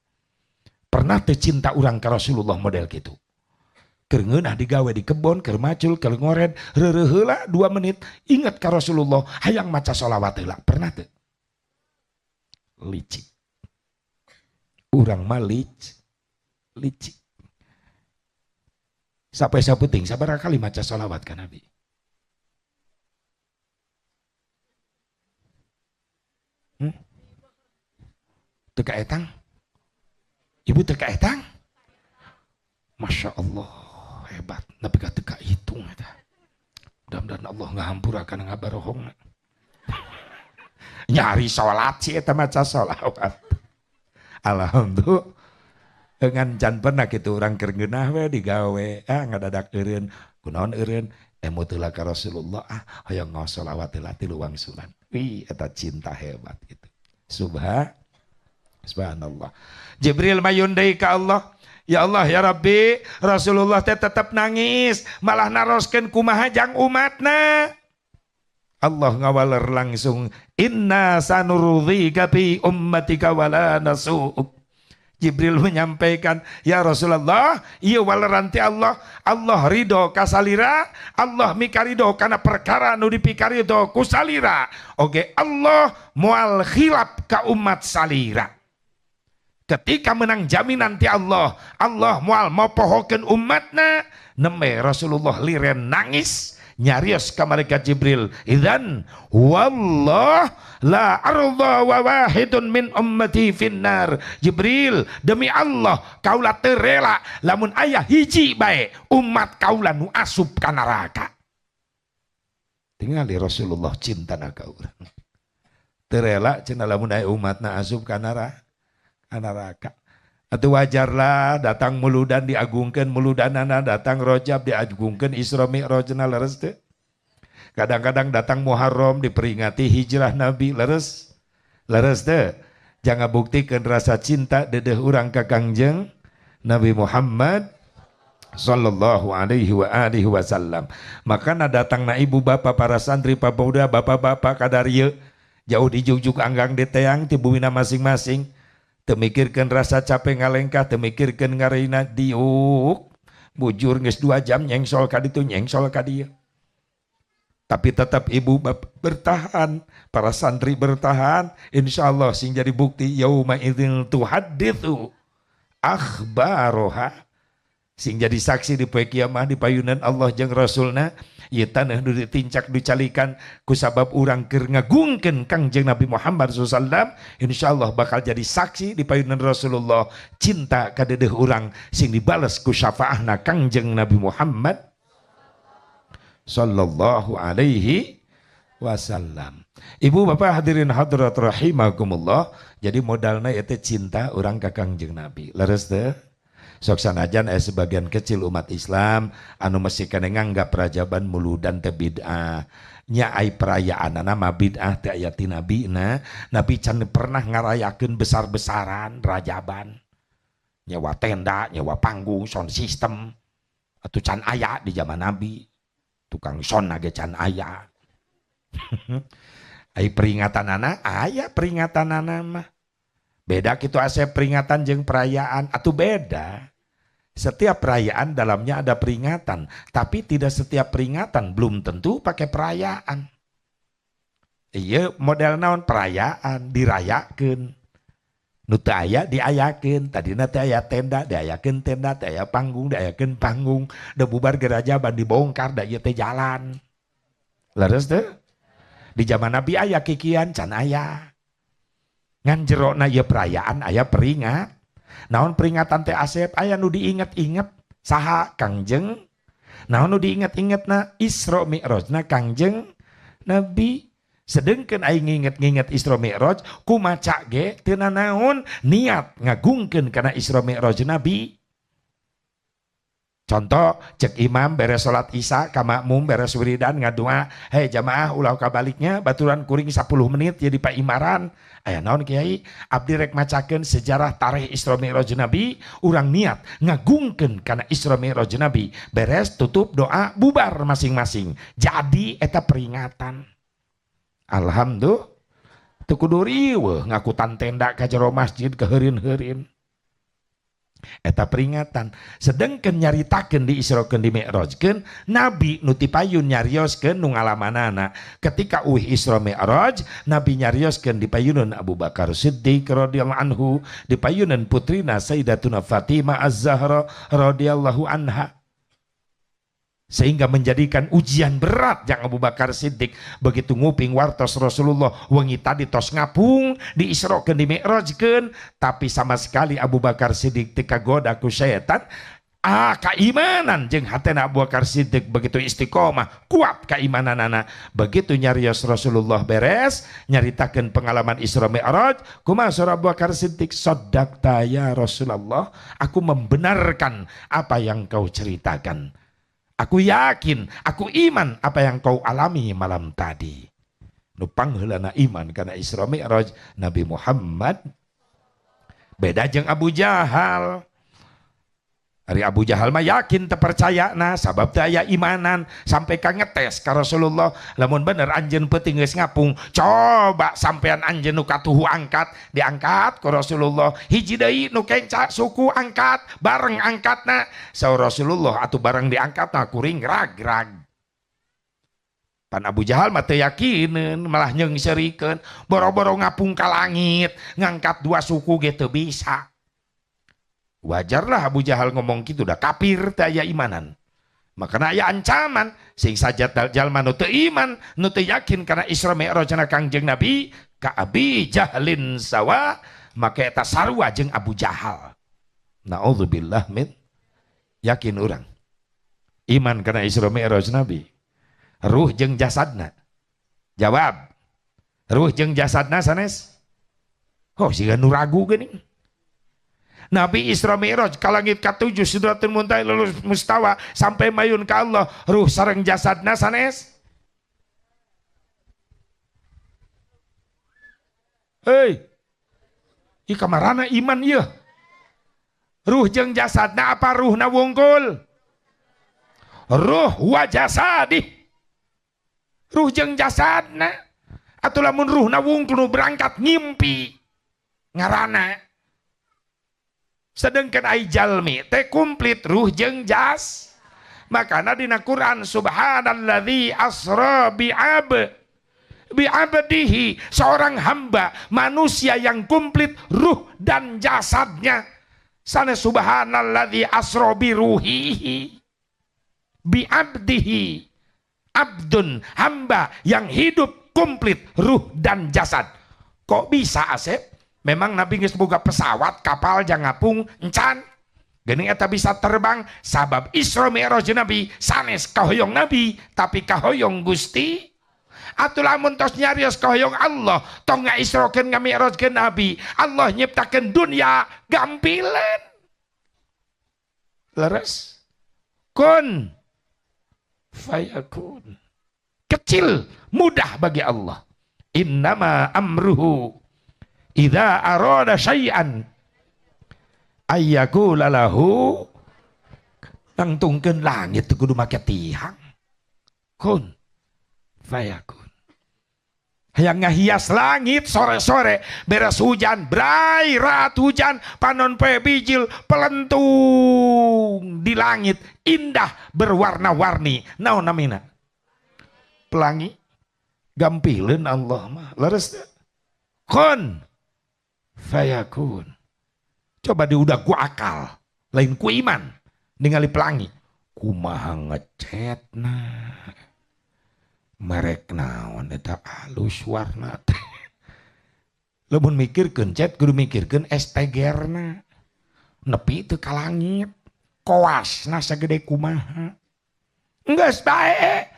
Pernah teu cinta urang ka Rasulullah model gitu. Keur ngeunah digawe di kebon, keur macul, keur ngored, reureuh heula 2 menit inget ka Rasulullah, hayang maca sholawat heula. Pernah teu? Licik. Urang mah licik. Sampai saputing sabaraha kali maca sholawat ka Nabi? Teu kaetang? Ibu teu kaetang? Masya Allah. hebat tapi ketika itu mudah-mudahan Allah ngahampurakan ngabarohong nyari sholat sih eta maca sholawat alhamdulillah dengan can pernah gitu orang keur ngeunah we digawe ngadadak eureun kunaon eureun emuteulah ka Rasulullah hayang ngaos sholawat heula ti luang sulan eta cinta hebat gitu subhanallah Jibril mayun deui ka Allah ya Allah ya Rabbi Rasulullah teh tetap nangis malah naroskeun kumaha jang umatna Allah ngawaler langsung inna sanurdzika fi ummatika wala nasu'uk Jibril menyampaikan ya Rasulullah ieu waleran ti Allah ridho ka salira Allah mikarido kana perkara nu dipikarido ku salira oge Allah moal khilaf ka umat salira ketika menang jaminan ti Allah moal mopohokeun umatna nembe Rasulullah liren nangis nyarios ka malaikat Jibril idzan wallah la arda wa wahidun min ummati finnar Jibril demi Allah kaula teu rela lamun aya hiji bae umat kaula nu asup ka neraka tingali Rasulullah cintana ka urang teu rela cenah lamun aya umatna asup ka neraka atau wajarlah datang muludan diagungkan muludanana datang Rajab diagungkan Isra Mi'rajna leres teu kadang-kadang datang Muharram diperingati hijrah Nabi leres teu jangan buktikan rasa cinta dedeh urang ka Kangjeng Nabi Muhammad sallallahu alaihi wa alihi wasallam makana datangna ibu bapak para santri papemuda bapak-bapak kadarieu jauh di jujuk anggang di teang ti bumina masing-masing temikirkan rasa capek ngalengkah temikirkan ngareina diuk bujur geus 2 jam nyengsol ka ditu nyengsol ka dieu tapi tetap ibu bapak bertahan para santri bertahan insyaallah sing jadi bukti yauma idzin tuhadditsu akhbaroha sing jadi saksi di poe kiamah di payunan Allah jeung Rasulna ieu taneuh nu ditincak dicalikan ku sabab urang keur ngagungkeun Kangjeng Nabi Muhammad SAW insyaallah bakal jadi saksi di payunan Rasulullah cinta ka dedeh urang sing dibales ku syafaahna Kangjeng Nabi Muhammad sallallahu alaihi wasallam. Ibu bapak hadirin hadirat rahimakumullah jadi modalna eta cinta urang ka Kangjeng Nabi leres teu sok sanajan sebagian kecil umat Islam anu masih kena nganggap rajaban muludan teh bid'ah nya ai perayaan nama bid'ah teh aya ti nabina nabi can pernah ngarayakeun besar-besaran rajaban nyewa tenda nyewa panggung sound system atuh can aya di zaman nabi tukang sound ge can aya ai peringatanana aya peringatanana mah beda kitu asep peringatan jeung perayaan atuh beda. Setiap perayaan dalamnya ada peringatan, tapi tidak setiap peringatan belum tentu pakai perayaan. Iya model naon perayaan dirayakeun. Nu teu aya diayakeun, tadina teh aya tenda, diayakeun tenda, teh aya panggung, diayakeun panggung, da bubar gerajaban dibongkar da ieu teh jalan. Leres teu? Di zaman Nabi aya kikian can aya. Ngan jerona ieu perayaan aya peringat. Naon peringatan teh Asep aya nu diinget-inget saha Kangjeng naon nu diinget-ingetna Isra Mi'rajna Kangjeng Nabi sedengkeun aing nginget-nginget Isra Mi'raj kumaca ge teu naon niat ngagungkeun kana Isra Mi'raj Nabi contoh cek imam beres salat Isya ka makmum beres wiridan ngadua hei jamaah ulah kabaliknya baturan kuring 10 menit jadi paimaran aya naon kiai abdi rek macakeun sejarah tarikh Isra Mi'raj Nabi urang niat ngagungkeun kana Isra Mi'raj Nabi beres tutup doa bubar masing-masing jadi eta peringatan alhamdulillah teu kudu riweuh ngakutan tenda ka jero masjid keheureun-heureun eta peringatan sedengkeun nyaritakeun di Israkeun di Mi'rajkeun Nabi nu ti payun nyarioskeun nu ngalamanana ketika uih Isra Mi'raj Nabi nyarioskeun di payunan Abu Bakar Siddiq radhiyallahu anhu di payunan putrina Sayyidatuna Fatimah Az-Zahra radhiyallahu anha sehingga menjadikan ujian berat yang Abu Bakar Siddiq begitu nguping wartos Rasulullah wengi tadi tos ngapung di Israkeun di Mi'rajkeun tapi sama sekali Abu Bakar Siddiq teu kagoda ku syaitan keimanan jeung hatena Abu Bakar Siddiq begitu istiqomah kuat keimananana. Begitu nyarios Rasulullah beres nyaritakeun pengalaman Isra Mi'raj, kumaha surah Abu Bakar Siddiq, saddaqta ya Rasulullah, aku membenarkan apa yang kau ceritakan, aku yakin, aku iman apa yang kau alami malam tadi. Nu pangheulana iman karena Isra Mi'raj Nabi Muhammad. Beda jeung Abu Jahal. Hari Abu Jahal mah yakin terpercaya nah sabab teu aya imanan sampai ka ngetes ka Rasulullah, lamun bener anjeun peuting geus ngapung, coba sampean anjeun nu katuhu angkat, diangkat ku Rasulullah, hiji deui nu kenca suku angkat, bareng angkatna saur Rasulullah atuh bareng diangkatna kuring ragrag. Pan Abu Jahal mah teu yakinin, malah nyeungseurikeun, boro-boro ngapung ka langit, ngangkat dua suku ge teu bisa. Wajarlah Abu Jahal ngomong gitu, udah kafir teu aya imanan. Makana aya ancaman sing saja jalma nu teu iman, nu teu yakin kana Isra Mi'rajna Kangjeng Nabi ka Abi Jahlin sawa, maka eta sarua jeung Abu Jahal. Naudzubillah min. Yakin urang iman kana Isra Mi'raj Nabi. Ruh jeung jasadna. Jawab. Ruh jeung jasadna sanes? Oh, siga nu ragu geuning. Nabi Isra Mi'raj ka langit ka-7 Sidratul Muntaha lulus mustawa sampai mayun ka Allah, ruh sareng jasadna sanes? Hei, ieu kamarana iman ieu. Ruh jeung jasadna apa ruhna wungkul? Ruh wa jasadi. Ruh jeung jasadna. Atuh lamun ruhna wungkul nu berangkat ngimpi ngaranna. Sedangkan ai jalmi teh komplit ruh jeung jas. Makana dina Quran subhanalladzi asra bi'abdihi, seorang hamba manusia yang komplit ruh dan jasadnya. Sana subhanalladzi asra bi ruhihi bi'abdihi, abdun hamba yang hidup komplit ruh dan jasad. Kok bisa Asep? Memang Nabi geus boga pesawat, kapal, jangapung, encan. Geuning eta bisa terbang sabab Isra Mi'raj Nabi sanes kahoyong Nabi, tapi kahoyong Gusti. Atuh lamun tos nyarios kahoyong Allah, tong ngaisrokeun ngami'rajkeun Nabi, Allah nyiptakeun dunia gampilan. Leres? Kun fayakun. Kecil, mudah bagi Allah. Innama amruhu idza arada syai'an ayyakula lahu, nangtungkeun langit teu kudu make tihang. Kun fayakun. Hayang ngahias langit sore-sore beres hujan, brai raat hujan, panon poe bijil pelentung di langit indah berwarna-warni. Naon namina? Pelangi. Gampileun Allah mah. Leres teh? Kun fayakun. Coba diudah ku akal, lain ku iman, ningali pelangi. Kumaha ngecetna, merek naon eta halus warna teh. Lamun mikirkeun cet kudu mikirkeun estegerna, nepi teu ka langit, koasna sagede kumaha. Enggeus bae,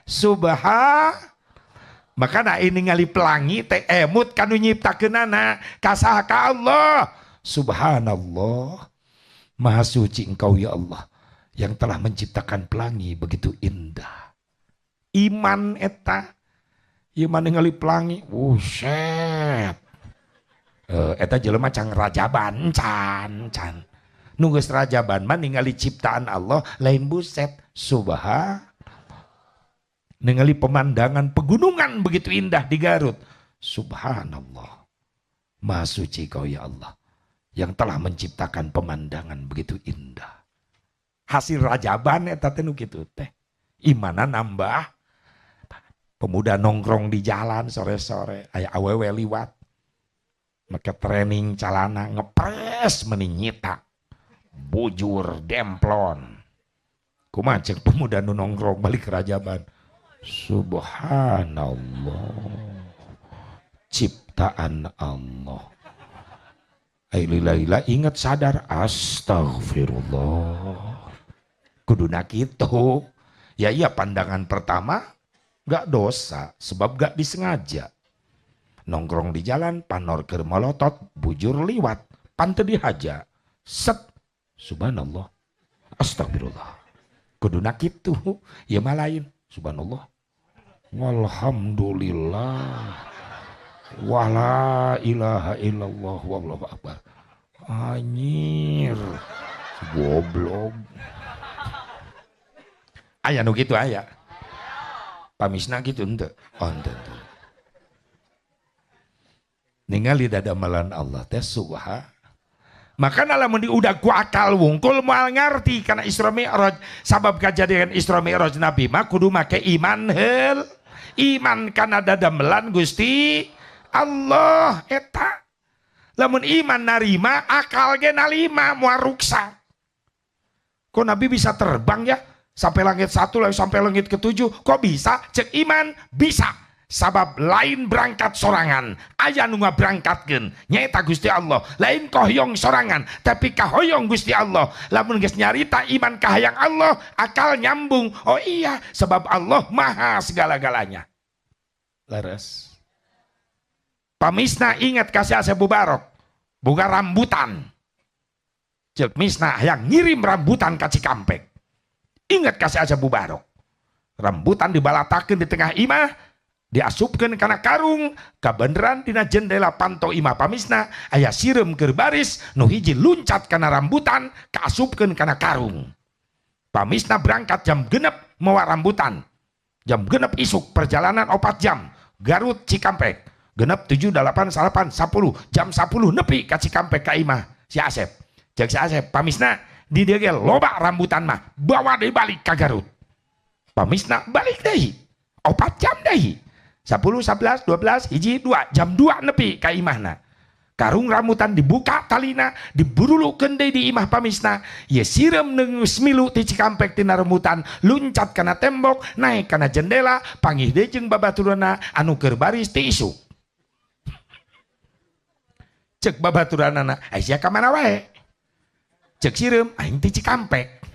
makana ini ningali pelangi teh emut kanu nyiptakeunana kasaha ka Allah. Subhanallah, maha suci engkau ya Allah yang telah menciptakan pelangi begitu indah. Iman eta, iman ningali pelangi, buset. Eta jelema can rajaban, can. Nu geus rajaban mah ningali ciptaan Allah lain buset. Ningali pemandangan pegunungan begitu indah di Garut. Subhanallah, maha suci kau ya Allah yang telah menciptakan pemandangan begitu indah. Hasil rajaban eta teh nu kitu teh. Imana nambah. Pemuda nongkrong di jalan sore-sore, aya awewe liwat. Make training calana ngepres meni nyita. Bujur demplon. Kumaha ceuk pemuda nu nongkrong balik ke rajaban. Subhanallah, ciptaan Allah. Ailila ingat sadar, astagfirullah. kuduna gitu. Ya iya pandangan pertama gak dosa sebab gak disengaja. Nongkrong di jalan panor keur molotot bujur liwat pante dihaja set subhanallah astagfirullah kuduna kitu ya malain subhanallah walhamdulillah wala ilaha illallah wallahu akbar anjir goblok aya nu kitu aya pamisna kitu henteu oh henteu ningali dadamalan Allah teh subha makanya lamun udah ku akal wungkul moal ngarti karena Isra Mi'raj sabab kejadian Isra Mi'raj Nabi mah kudu make iman heul iman kana dadamelan Gusti Allah eta lamun iman narima akal ge nalima moal ruksa kok Nabi bisa terbang ya sampai langit 1 lalu sampai langit ke-7 kok bisa cek iman bisa sabab lain berangkat sorangan aya nu ngaberangkatkeun nyaeta Gusti Allah lain kohyong sorangan tapi kahoyong Gusti Allah lamun geus nyarita iman kahayang Allah akal nyambung oh iya sebab Allah maha segala-galanya leres pamisna ingat kasih asa Mubarok boga rambutan cek misna yang ngirim rambutan ka Cikampek ingat kasih asa Mubarok rambutan dibalatakeun di tengah imah diasupkan karena karung kabeneran dina jendela panto imah pamisna aya sireum keur baris nu hiji luncat kana rambutan kaasupkeun kana karung pamisna berangkat jam 6 mawa rambutan jam 6 isuk perjalanan 4 jam Garut Cikampek 6 7 8 8 10 jam 10 nepi ka Cikampek ka imah si Asep jeung si Asep pamisna di dieu ge loba rambutan mah bawa deui balik ka Garut pamisna balik deui 4 jam deui 10, 11, 12, hiji, 2 jam 2 nepi ka imahna karung rambutan dibuka talina diburulukeun deui di imah pamisna ye sireum neus milu ti Cikampek tina rambutan luncat kana tembok naik kana jendela panggih deui jeung babaturanna anu keur baris ti isuk cek babaturanna aya ka mana wae cek sireum aing ti Cikampek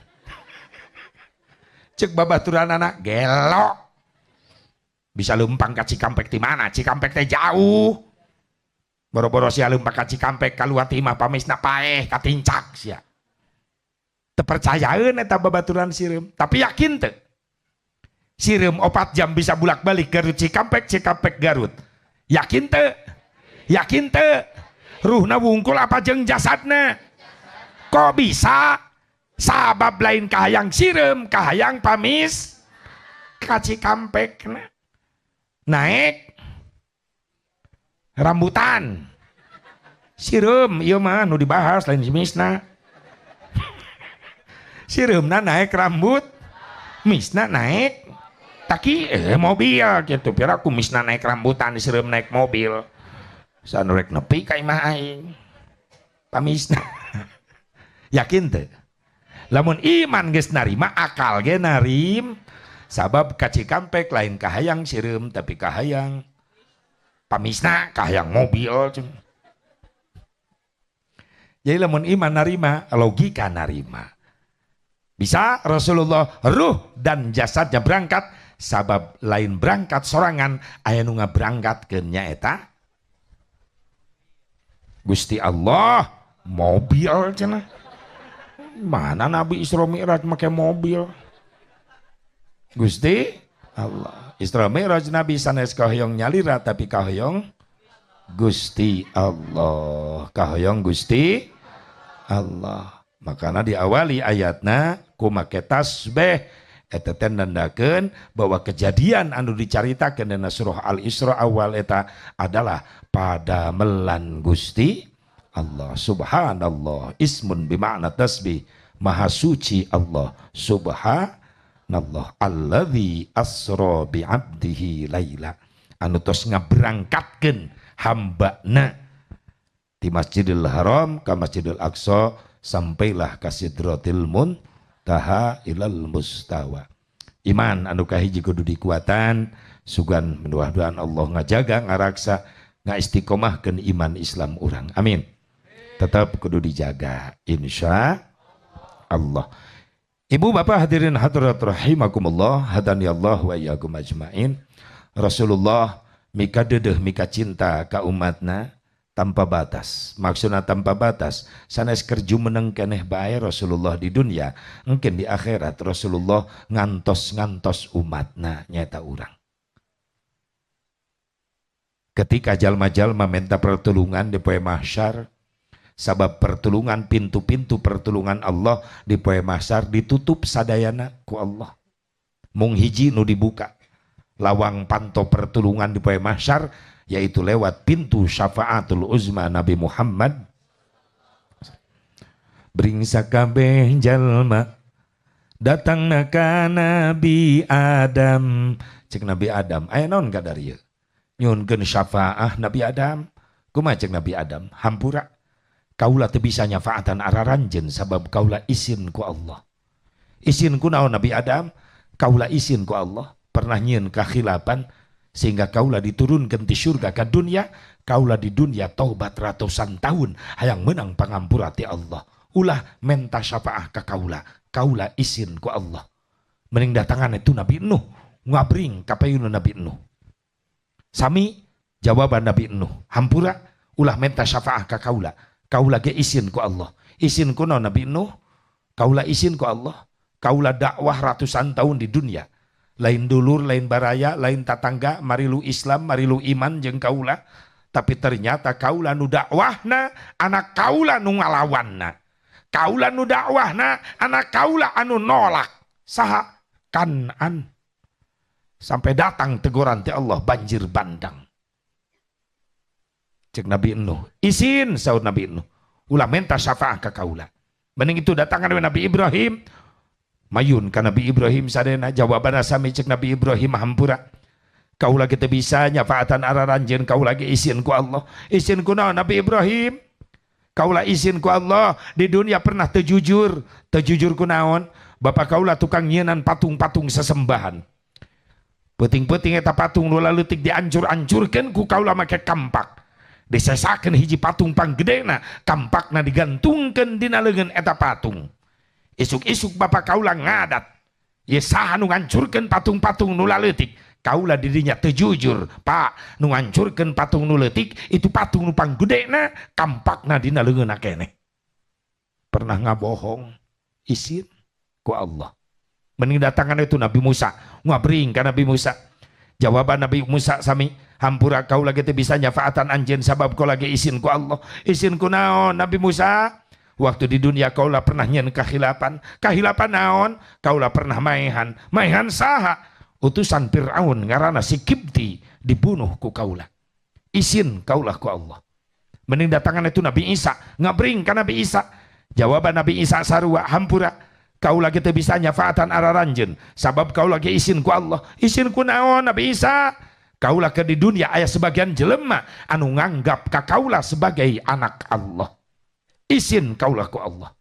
cek babaturanna gelo bisa lempang ke Cikampek di mana? Cikampek teh jauh. Boro-boro sia lempang ke Cikampek kaluar ti imah pamisna paeh katincak sia. Teu percayaeun eta babaturan sireum, tapi yakin teu. Sireum 4 jam bisa bulak-balik Garut Cikampek, Cikampek Garut. Yakin teu? Yakin teu? Ruhna wungkul apa jeung jasadna? Kok bisa? Sabab lain kahayang sireum, kahayang pamis ka Cikampekna. Naik rambutan sireum ieu mah nu dibahas lain misna sireumna naik rambut misna naik taki mobil gitu pira ku misna naik rambutan sireum naik mobil sanu rek nepi ka imah aing pamisna yakin teu lamun iman geus narima akal ge narim sabab ka Cikampek lain kahayang sireum tapi kahayang pamisna kahayang mobil. Jadi lamun iman narima logika narima bisa Rasulullah ruh dan jasadnya berangkat sabab lain berangkat sorangan aya nu ngaberangkatkeun nyaeta Gusti Allah mobil cenah mana Nabi Isra Mi'raj make mobil Gusti Allah Isra Mi'raj Nabi sanes kahoyong nyalira tapi kahoyong Gusti Allah kahoyong Gusti Allah makana diawali ayatna ku make tasbih eta teh nandakeun bahwa kejadian anu dicaritakeun dina surah Al-Isra awal eta adalah pada melan Gusti Allah subhanallah ismun bima'na tasbih maha suci Allah subhanallah alladzi asra bi 'abdihi laila anu tos ngaberangkatkeun hambana di Masjidil Haram ka Masjidil Aqsa sampailah ka Sidratil Muntaha ilal mustawa iman anu kahiji kudu dikuatan sugan mudah-mudahan Allah ngajaga ngaraksa ngaistiqomahkeun iman Islam urang amin tetap kudu dijaga insya Allah Ibu bapak hadirin hadirat rahimakumullah, hadani Allah wa iyyakum ajmain. Rasulullah mika dedeh mika cinta ka umatna tanpa batas. Maksudnya tanpa batas. Sanes kerju meneng keneh bae Rasulullah di dunia, mungkin di akhirat Rasulullah ngantos umatna nyata urang. Ketika jalma-jalma minta pertolongan di poe mahsyar, sabab pertolongan pintu-pintu pertolongan Allah di poe mahsyar ditutup sadayana ku Allah. Mung hiji nu dibuka lawang panto pertolongan di poe mahsyar, yaitu lewat pintu syafaatul uzma Nabi Muhammad. Bringsa kabeh jalma datang ka Nabi Adam, cek Nabi Adam aya naon kadarieu nyunkeun syafaah Nabi Adam. Kumaha cek Nabi Adam, hampura kaula teu bisa nyafaatan araranjeun sabab kaula izin ku Allah. Izin ku naon Nabi Adam? Kaula izin ku Allah pernah nyieun kakhilapan sehingga kaula diturunkeun ti surga ka dunia. Kaula di dunia taubat ratusan tahun hayang menang pangampura ti Allah. Ulah menta syafaah ka kaula. Kaula izin ku Allah. Mending datangan itu Nabi Nuh ngabring ka payuna Nabi Nuh. Sami jawaban Nabi Nuh, hampura ulah menta syafaah ka kaula. Kaula ge izin ku Allah. Izin ku naon Nabi Nuh? Kaula izin ku Allah. Kaula dakwah ratusan tahun di dunia. Lain dulur, lain baraya, lain tatangga, marilu Islam, marilu iman jeung kaula. Tapi ternyata kaula nu dakwahna anak kaula nu ngalawanna. Kaula nu dakwahna anak kaula anu nolak. Saha? Kanan. Sampai datang teguran ti Allah banjir bandang. Cek Nabi Nuh, izin saud Nabi Nuh. Ulah menta syafaah ka kaula. Mending itu datangan Nabi Ibrahim. Mayun ka Nabi Ibrahim sadena jawaban sami cek Nabi Ibrahim hampura. Kaula kita bisa nyafaatan araranjeun kaula ge izin ku Allah. Izin ku naon Nabi Ibrahim? Kaula izin ku Allah di dunia pernah teu jujur. Teu jujur ku naon? Bapak kaula tukang nyieunnan patung-patung sesembahan. Peting-peting eta patung nu leutik diancur-ancurkeun ku kaula make kampak. Disesakeun hiji patung panggedena, kampakna digantungkeun dina leungeun eta patung. Isuk-isuk bapak kaula ngadat. Ye saha nu ngancurkeun patung-patung nu leutik? Kaula dirinya teu jujur. Pak, nu ngancurkeun patung nu leutik itu patung nu panggedena, kampakna dina leungeunna keneh. Pernah ngabohong, izin ku Allah. Mending datangan itu Nabi Musa, ngabring ka Nabi Musa. Jawaban Nabi Musa sami, hampura kau lagi teu bisa nyafaatan anjeun sabab kau lagi izin ku Allah. Izin ku naon Nabi Musa? Waktu di dunia kau lah pernah nyieun kahilapan. Kahilapan naon? Kau lah pernah maehan. Maehan saha? Utusan Fir'aun ngaranna si Kipti dibunuh ku kaulah. Izin kaulah ku Allah. Mending datangan itu Nabi Isa, ngabring ka Nabi Isa. Jawaban Nabi Isa sarua, hampura kau lagi teu bisa nyafaatan araranjeun sabab kau lagi izin ku Allah. Izin ku naon Nabi Isa? Kaulah ke di dunia aya sebagian jelema anu nganggap ka kaulah sebagai anak Allah. Izin kaulah ku Allah.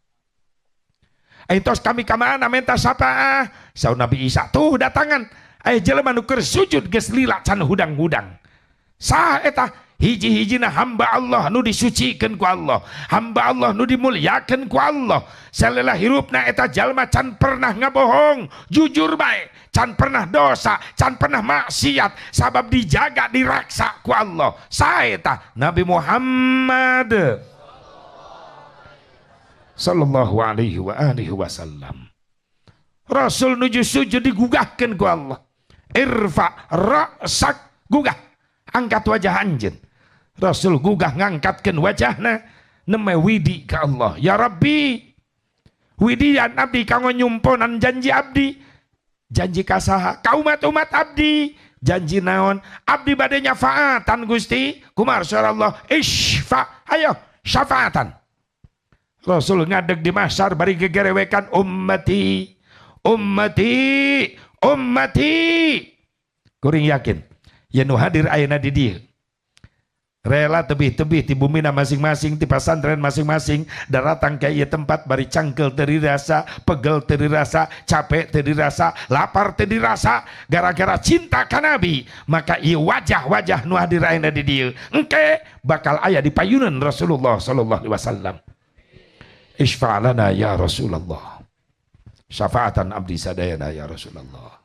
Aitos kami ka mana menta syafaah? Saur Nabi Isa, tuh datangan aya jelema nu keur sujud geus lila can hudang-hudang. Saha eta? Hiji-hijina hamba Allah nu disucikeun ku Allah, hamba Allah nu dimuliakeun ku Allah. Salela hirupna eta jalma can pernah ngabohong, jujur bae, can pernah dosa, can pernah maksiat, sabab dijaga diraksa ku Allah. Saeta Nabi Muhammad sallallahu alaihi wa alihi wasallam. Rasul nuju sujud digugahkeun ku Allah. Irfa ra'sak, gugah, angkat wajah anjeun. Rasul gugah ngangkatkeun wajahna neme widi ka Allah. Ya Rabbi, widian abdi kanggo nyumponan janji abdi. Janji ka saha? Ka umat-umat abdi. Janji naon? Abdi bade nyafaatan Gusti. Kumar Allah, isfa, ayo syafaatan. Rasul ngadeg di mahsyar bari gegerewekan ummati, ummati, ummati. Kuring yakin ya nu hadir ayeuna di dieu rela tebih-tebih di bumina masing-masing, di pesantren masing-masing, datang ke ieu tempat bari cangkel teu dirasa, pegel teu dirasa, capek teu dirasa, lapar teu dirasa, gara-gara cinta ka Nabi. Maka ieu wajah-wajah nu hadir ayeuna di dieu engke bakal aya di payunan Rasulullah sallallahu alaihi wasallam. Isfa' lana ya Rasulullah. Syafaatan abdi sadayana ya Rasulullah.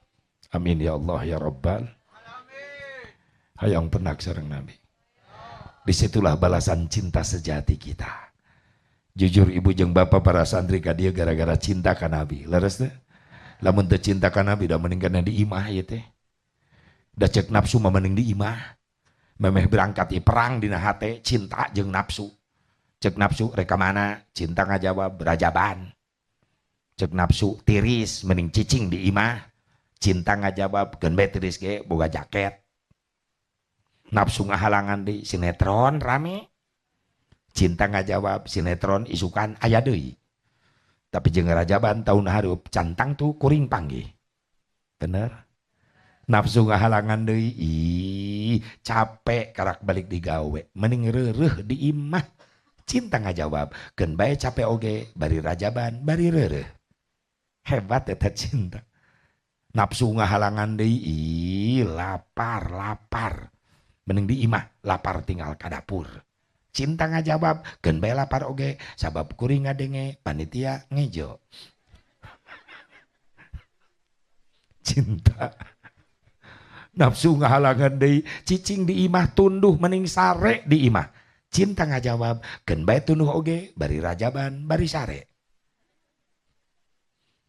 Amin ya Allah ya Rabbal. Hayang penak sareng Nabi. Disitulah balasan cinta sejati kita. Jujur ibu jeung bapak para santri ka dieu gara-gara cinta ka Nabi. Leres teh? Lamun teu cinta ka Nabi da mending kana di imah ieu teh. Da cek nafsu mah mending di imah. Memeh berangkat perang dina hate cinta jeung nafsu. Cek nafsu reka mana? Cinta ngajawab berajaban. Cek nafsu tiris mending cicing di imah. Cinta ngajawab geun bae tiris ge boga jaket. Nafsu ngahalangan di sinetron rame. Cinta ngajawab sinetron isukan aya deui. Tapi jeung rajaban tahun hareup cantang tuh kuring panggih. Bener? Nafsu ngahalangan deui, capek karak balik digawe. Mending reureuh di imah. Cinta ngajawab, geun bae capek oge, bari rajaban, bari reureuh. Hebat eta cinta. Nafsu ngahalangan deui, lapar. Mending di imah, lapar tinggal ka dapur. Cinta ngajawab, geun bae lapar oge, sabab kuring ngadenge panitia ngejo. Cinta. Nafsu ngahalangan deui, cicing di imah tunduh mending sare di imah. Cinta ngajawab, geun bae tunduh oge, bari rajaban, bari sare.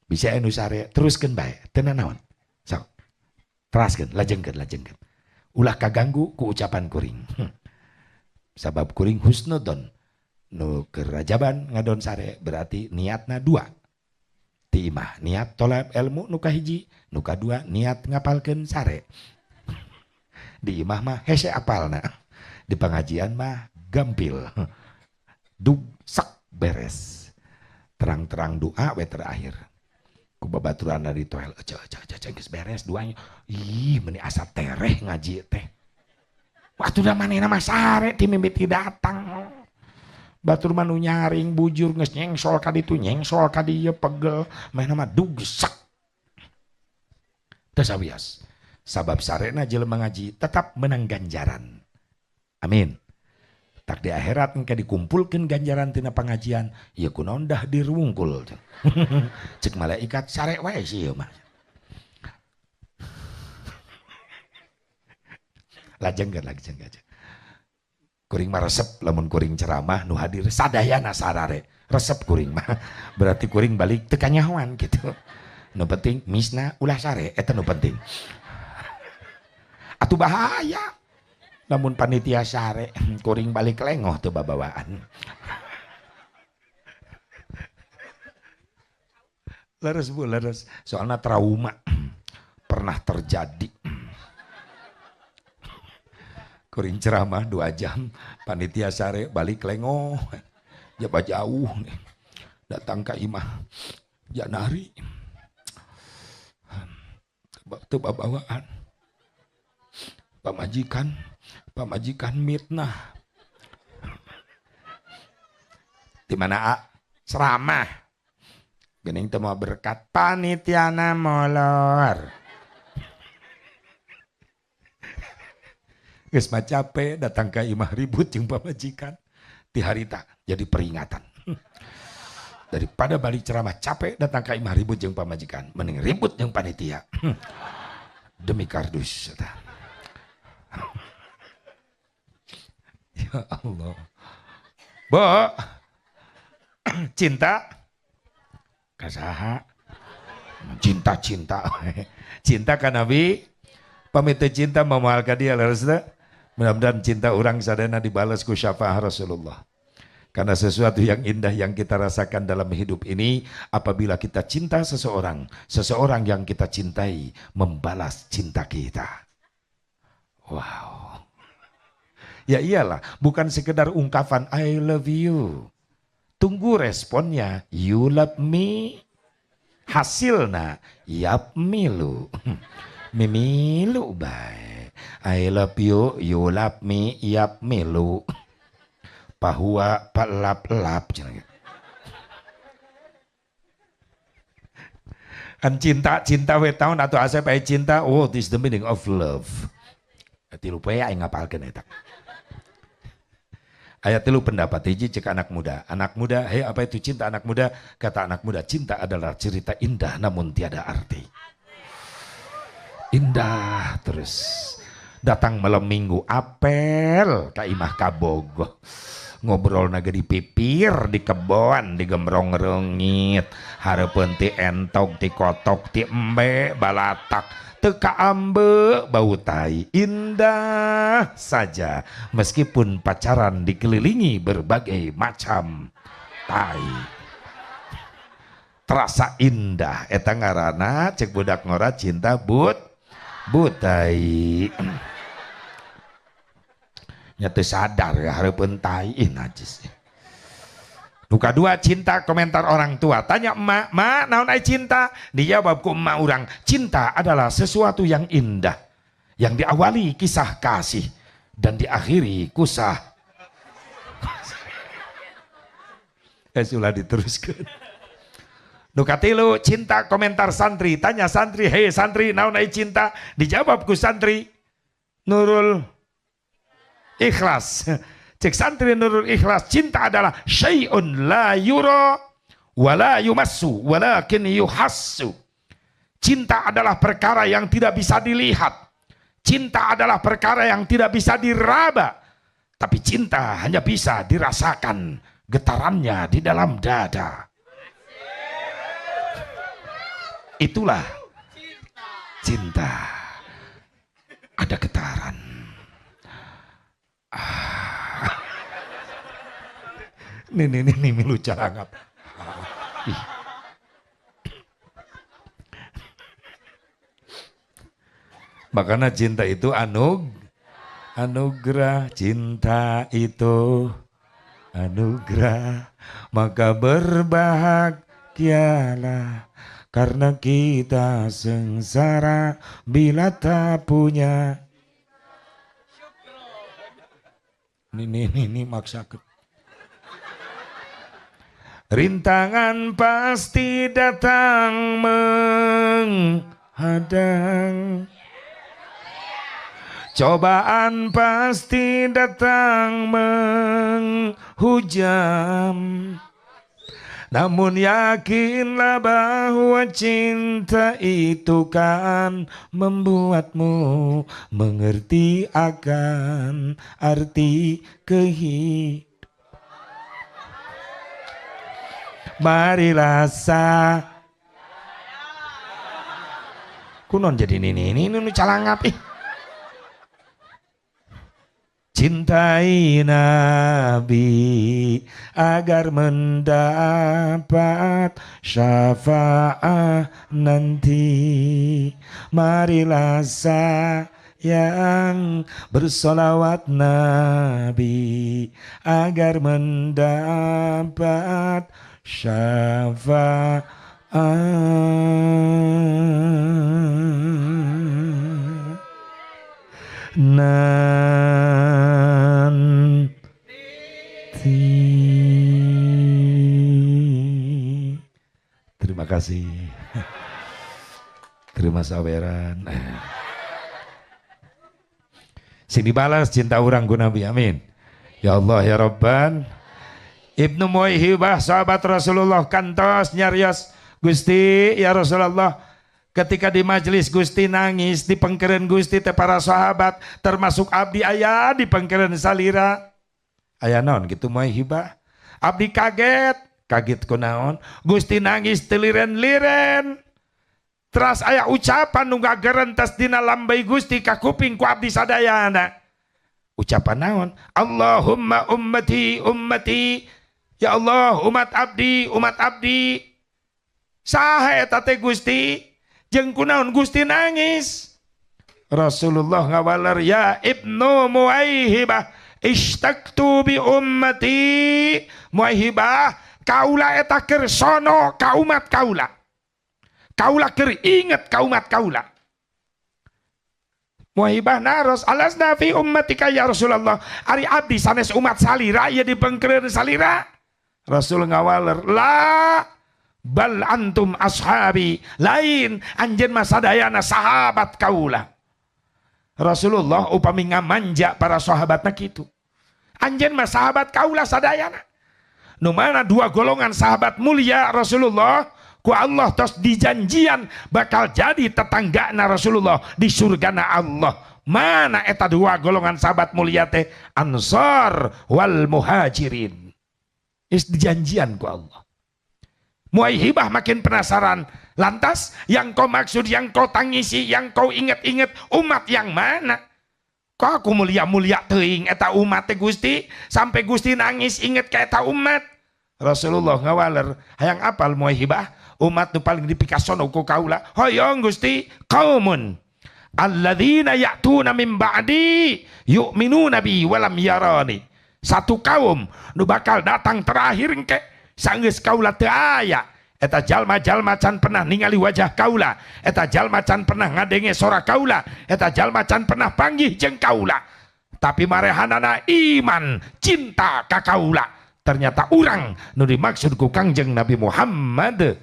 Bisa anu sare, teruskeun bae, teu naon. Sok. Teraskeun, lajengkeun. Ulah kaganggu ku ucapan kuring. Sabab kuring husnudon. Nu kerajaban ngadon sare berarti niatna dua. Ti imah niat tolab ilmu nu kahiji, nu kadua niat ngapalkeun sare. Di imah mah hese apalna. Di pengajian mah gampil. Dug sak beres. Terang-terang doa we terakhir. Ku babaturan dari toel geus beres duanya. Ih meni asa tereh ngaji teh. Waktu da manehna mah sare ti mimiti datang. Batur mah nu nyaring bujur geus nyengsol ka ditu nyengsol ka dieu pegel manehna mah dugsak. Teu sawias. Sabab sarena jelema ngaji tetap menang ganjaran. Amin. Tak di akhirat engke dikumpulkeun ganjaran tina pangajian, ieu kunaon dah dirungkul. Cek malaikat sare wae sih ieu mah. Lajengkeun. Kuring mah resep lamun kuring ceramah nu hadir sadayana sarare. Resep kuring mah. Berarti kuring balik teu kanyahoan gitu. Nu penting misna ulah sare eta nu penting. Atuh bahaya. Namun panitia sare, kuring balik lengoh tuh babawaan. Leres. Soalnya trauma pernah terjadi. Kuring ceramah 2 jam, panitia sare balik lengoh. Jaba jauh nih. Datang ke imah. Janari. Tuh babawaan. Pamajikan mitnah. Di mana ceramah. Gening teu mau berkat panitiana molor. Geus mah capek datang ka imah ribut jeung pamajikan. Ti harita jadi peringatan. Daripada balik ceramah capek datang ka imah ribut jeung pamajikan, mending ribut jeung panitia. Demi kardus eta. Ya Allah. Bo, cinta kasaha? Cinta. Cinta ka Nabi, pamit cinta memoal ka dia leresna. Mudah-mudahan cinta orang sadana dibalas ku syafaat Rasulullah. Karena sesuatu yang indah yang kita rasakan dalam hidup ini apabila kita cinta seseorang yang kita cintai membalas cinta kita. Wow. Ya iyalah, bukan sekedar ungkapan I love you. Tunggu responnya, you love me. Hasilna, yap milu. Mimilu baik. I love you, you love me, yap milu. Pahua palap-lap. Kan cinta we taun atau asep ay cinta, oh this is the meaning of love. Ti lupa ya ngapalkeun eta. Ayat tilu pendapat hiji cek anak muda. Anak muda, hei apa itu cinta anak muda? Kata anak muda, cinta adalah cerita indah namun tiada arti. Indah terus. Datang malam minggu, apel ka imah kabogoh. Ngobrol naga di pipir, di kebon, di gemrong rengit. Hareupeun ti entok, ti kotok, ti embe, balatak. Teka ambe bau tai, indah saja meskipun pacaran dikelilingi berbagai macam tai. Terasa indah eta ngaranna cek budak ngora cinta butai. Nya teu sadar ya hareupeun tai najis. Luka dua, cinta komentar orang tua. Tanya emak, mak naon ai cinta? Dijawab ku emak urang, cinta adalah sesuatu yang indah, yang diawali kisah kasih dan diakhiri kusah. Sudah diteruskan. Luka tilu, cinta komentar santri. Tanya santri, hei santri naon ai cinta? Dijawab ku santri, Nurul Ikhlas. Cek santri Nurul Ikhlas, cinta adalah syai'un la yura wala yumassu walakin yuhassu. Cinta adalah perkara yang tidak bisa dilihat. Cinta adalah perkara yang tidak bisa diraba. Tapi cinta hanya bisa dirasakan getarannya di dalam dada. Itulah cinta. Ada getaran. Nih milu carangap. Makanya cinta itu anugerah, cinta itu anugerah, maka berbahagialah karena kita sengsara bila tak punya. Ini maksakeun. Rintangan pasti datang menghadang, cobaan pasti datang menghujam. Namun yakinlah bahwa cinta itu kan membuatmu mengerti akan arti kehidupan. Marilah kunon jadi ini calangap cintai Nabi agar mendapat syafaat nanti. Marilah yang bersolawat Nabi agar mendapat syafaat. Nanti. Terima kasih. Terima saweran. Sini balas cinta orang ku Nabi, amin. Ya Allah ya Rabban. Ibnu Muwaihibah sahabat Rasulullah kantos nyarios, Gusti ya Rasulullah, ketika di majelis Gusti nangis di pengkeren Gusti teh para sahabat termasuk abdi aya di pengkeren salira. Aya naon gitu Muwaihibah? Abdi kaget kunaon? Gusti nangis teliren-liren. Teras aya ucapan nu gagerentas dina lambay Gusti ka kuping ku abdi sadayana. Ucapan naon? Allahumma ummati ummati. Ya Allah umat abdi. Saha eta teh Gusti? Jeung kunaon Gusti nangis? Rasulullah ngawaler, ya Ibnu Muwaihibah ishtaqtu bi ummati. Muwaihibah, kaula eta keur sono ka umat kaula. Kaula keur inget ka umat kaula. Muwaihibah naros alasna fi ummatika ya Rasulullah. Ari abdi sanes umat salira ieu dipengkereun salira. Rasul ngawaler, la bal antum ashabi, lain anjeun mah sadayana sahabat kaula. Rasulullah upami ngamanja para sahabatna kitu. Anjen mah sahabat kaulah sadayana. Nu mana dua golongan sahabat mulia Rasulullah ku Allah tos dijanjian bakal jadi tetanggana Rasulullah di surgana Allah. Mana eta dua golongan sahabat mulia teh? Ansar wal muhajirin. Is dijanjian ku Allah. Muai hibah makin penasaran. Lantas yang kau maksud, yang kau tangisi, yang kau ingat-ingat umat yang mana? Kok aku mulia-mulia teuing eta umat teh Gusti, sampai Gusti nangis inget ke eta umat. Rasulullah ngawaler, hayang apal muai hibah? Umat nu paling dipikasono ku kaula. Hoyong Gusti, qaumun alladzina ya'tuna min ba'di yu'minuna bi walam yarani. Satu kaum nu bakal datang terakhir engke sanggeus kaula teu aya. Eta jalma-jalma can pernah ningali wajah kaula, eta jalma can pernah ngadenge sora kaula, eta jalma can pernah panggih jeung kaula. Tapi marehanana iman, cinta ka kaula. Ternyata urang nu dimaksud ku Kangjeng Nabi Muhammad.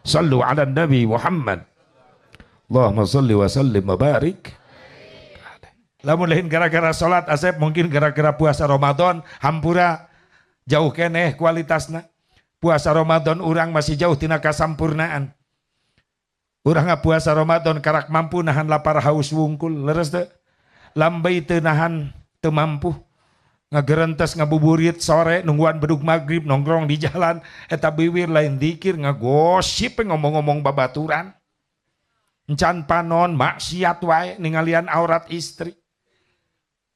Sallu ala Nabi Muhammad. Allahumma salli wa sallim wa barik. Lamun lain gara-gara salat Asep, mungkin gara-gara puasa Ramadan hampura jauh keneh kualitasna. Puasa Ramadan urang masih jauh tina kasampurnaan. Urang puasa Ramadan karak mampu nahan lapar haus wungkul, leres teu? Lambai teu nahan teu mampu. Ngagerentes ngabuburit sore nungguan bedug maghrib nongkrong di jalan eta biwir lain dikir ngagosip ngomong-ngomong babaturan. Encan panon maksiat wae ningalian aurat istri.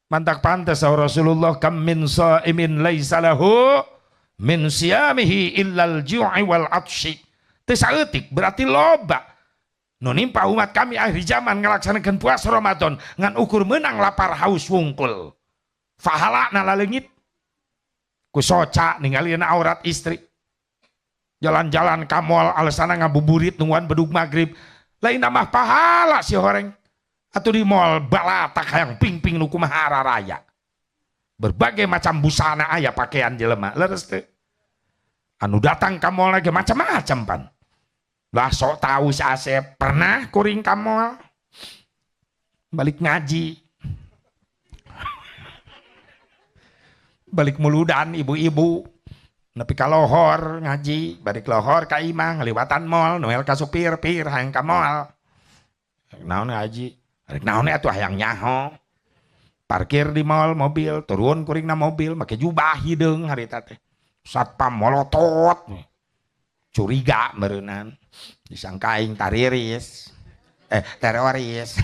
Mantak pantes Rasulullah kam min shaimin laisa lahu min siyamihi illal ju'i wal atshi. Teu saeutik berarti loba. Nu nimpa umat kami akhir zaman ngalaksanakeun puasa Ramadan ngan ukur menang lapar haus wungkul. Fahalana laleungit. Ku soca ninggalieun aurat istri. Jalan-jalan ka moal alesana ngabuburit nungguan bedug maghrib. Lain namah pahala si horeng. Atau di mall balatak hayang ping-ping nu kumaha raya. Berbagai macam busana aya pakaian jelema. Leres teu? Anu datang ka mall lagi macam-macam pan. Lah sok tahu si Asep pernah kuring ka mall. Balik ngaji. Balik muludan ibu-ibu. Nepi ka lohor ngaji, balik lohor ka imah ngaliwatan mall, noel ka supir pir hayang ka mall. Naon ngaji? Rek naon atuh hayang nyaho. Parkir di mall mobil, turun kuringna mobil, make jubah hideung harita teh. Satpam molotot. Curiga meureunnan. Disangka aing tariris. Teroris.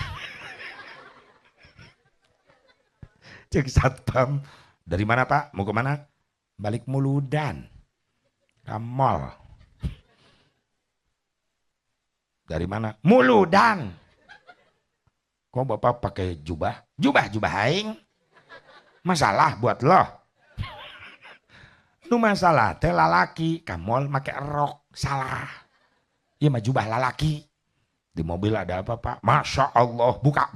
Cek satpam, dari mana Pak? Mau ke mana? Balik muludan ke mall. Dari mana? Muludan. Kok Bapak pakai jubah? Jubah aing. Masalah buat lo. Nu masalah teh lalaki ke mall make rok salah. Ieu mah jubah lalaki. Di mobil ada apa Pak? Masya Allah, buka.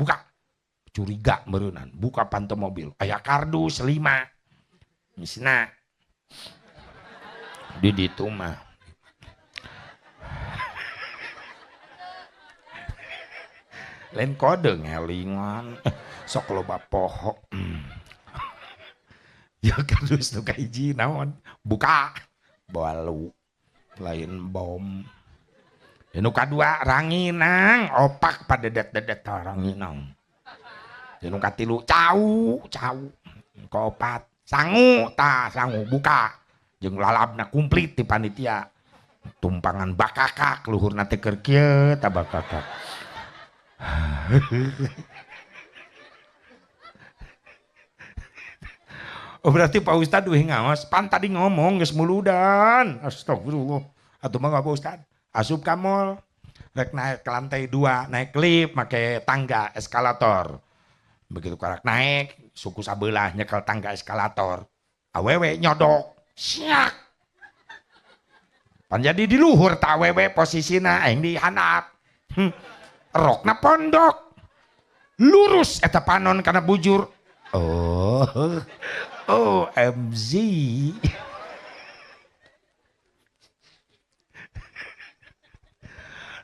Curiga meureunnan, buka pantau mobil. Aya kardus 5. Misna di ditu mah lain kode ngelingan sok loba poho ya kardus nu kahiji naon buka balu lain bom nu kadua ranginang opak padedet-dedet ranginang nu katilu cau kaopat sangu buka jeung lalabna kumplit ti panitia tumpangan bakakak luhurna teh keur kieu ta bakakak. Oh berarti Pak Ustad weh ngaos pan tadi ngomong geus muludan. Astagfirullah. Atuh mah Pak Ustad asup ka mall rek naik ke lantai 2 naik lift make tangga eskalator. Begitu karak naik suku sabelah nyekel tangga eskalator. Awewe nyodok. Siak. Pan jadi di luhur ta awewe posisina aing di handap. Rokna pondok. Lurus eta panon kana bujur. OMG.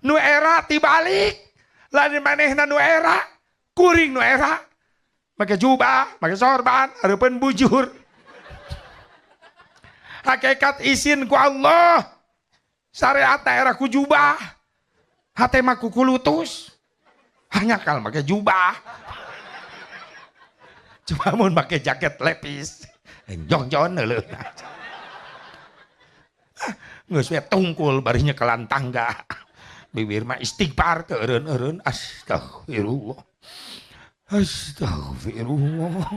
Nu era tibalik. Lain manehna nu era. Kuring nu era. make jubah, make sorban, hareupeun bujur. Hakikat isin ku Allah. Syariat daerah ku jubah. Hate mah ku kulutus. Hanya kal make jubah. Cuma mun make jaket lepis. Jong-jon heuleun. Geus we tungkul barinya kelan tangga. Bibir mah istighfar keureun-eureun. Astagfirullah. Astagfirullah.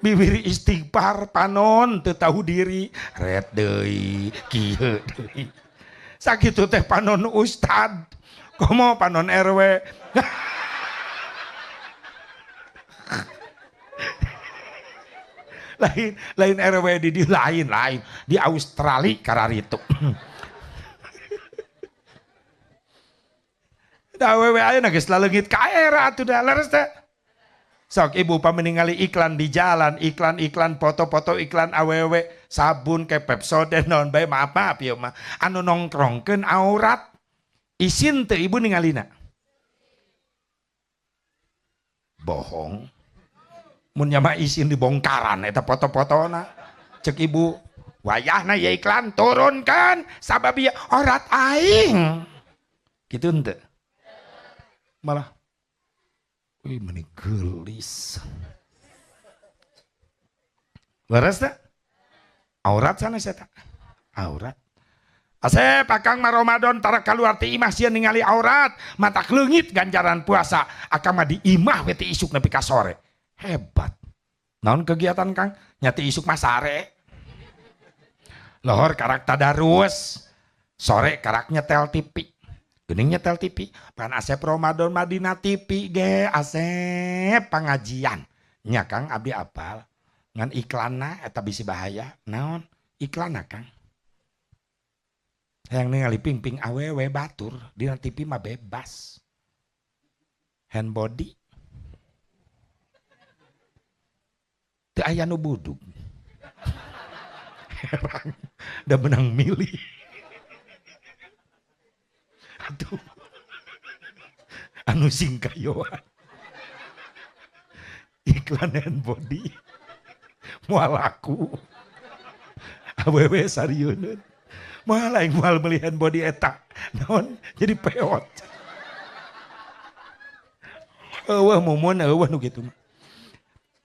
Bibir istighfar panon teu tahu diri. Red deui, kieu deui. Sakitu teh panon ustad. Komo panon RW. lain RW di lain di Australia kararitu. Da wewe ayeuna geus laleungit ka era atuh da leres teh. Sok ibu pameningali iklan di jalan, iklan foto-foto iklan awewe, sabun ke Pepsodent non bae maaf ya mah. Anu nongkrongkeun aurat. Isin teu ibu ningalina. Bohong. Mun nya mah isin dibongkaran eta foto-fotona. Cek ibu, wayahna ya iklan turunkan sababia aurat aing. Kitu henteu. Malah wih meni gelis. Leres tak? Aurat sana saya tak? Aurat. Asep akang mah Ramadan tara kaluar ti imah sieun ningali aurat, mata leungit ganjaran puasa. Akang mah di imah we ti isuk nepi ka sore. Hebat. Naon kegiatan Kang? Nyati isuk mah sare. Lohor karak tadarus. Sore karak nyetel TV. Geuning nyetel TV, pan Asep Ramadan Madinah TV ge Asep pangajian. Nya Kang abdi apal. Ngan iklanna eta bisi bahaya. Naon? Iklanna Kang. Yang ningali ping-ping awewe batur dina TV mah bebas. Hand body. Teu aya nu budug. Herang da menang milih. Aduh, anu singkayoan iklan hand body moal laku awewe sarieun moal aing moal beli hand body eta naon jadi peot eueuh mumun eueuh nu kitu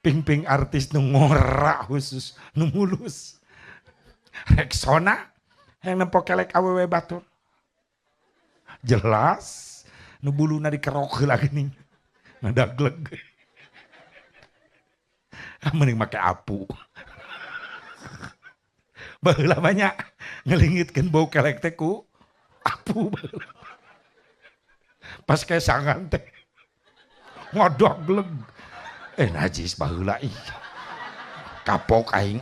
ping-ping artis nu ngora khusus nu mulus Rexona yang nempok kelek awewe batur jelas nu buluna dikerok heula geuning ngadagleg mending make apu baheula banyak ngelingitkeun bau kelek teh ku apu baheula pas kesangan teh ngadagleg najis baheula ih kapok aing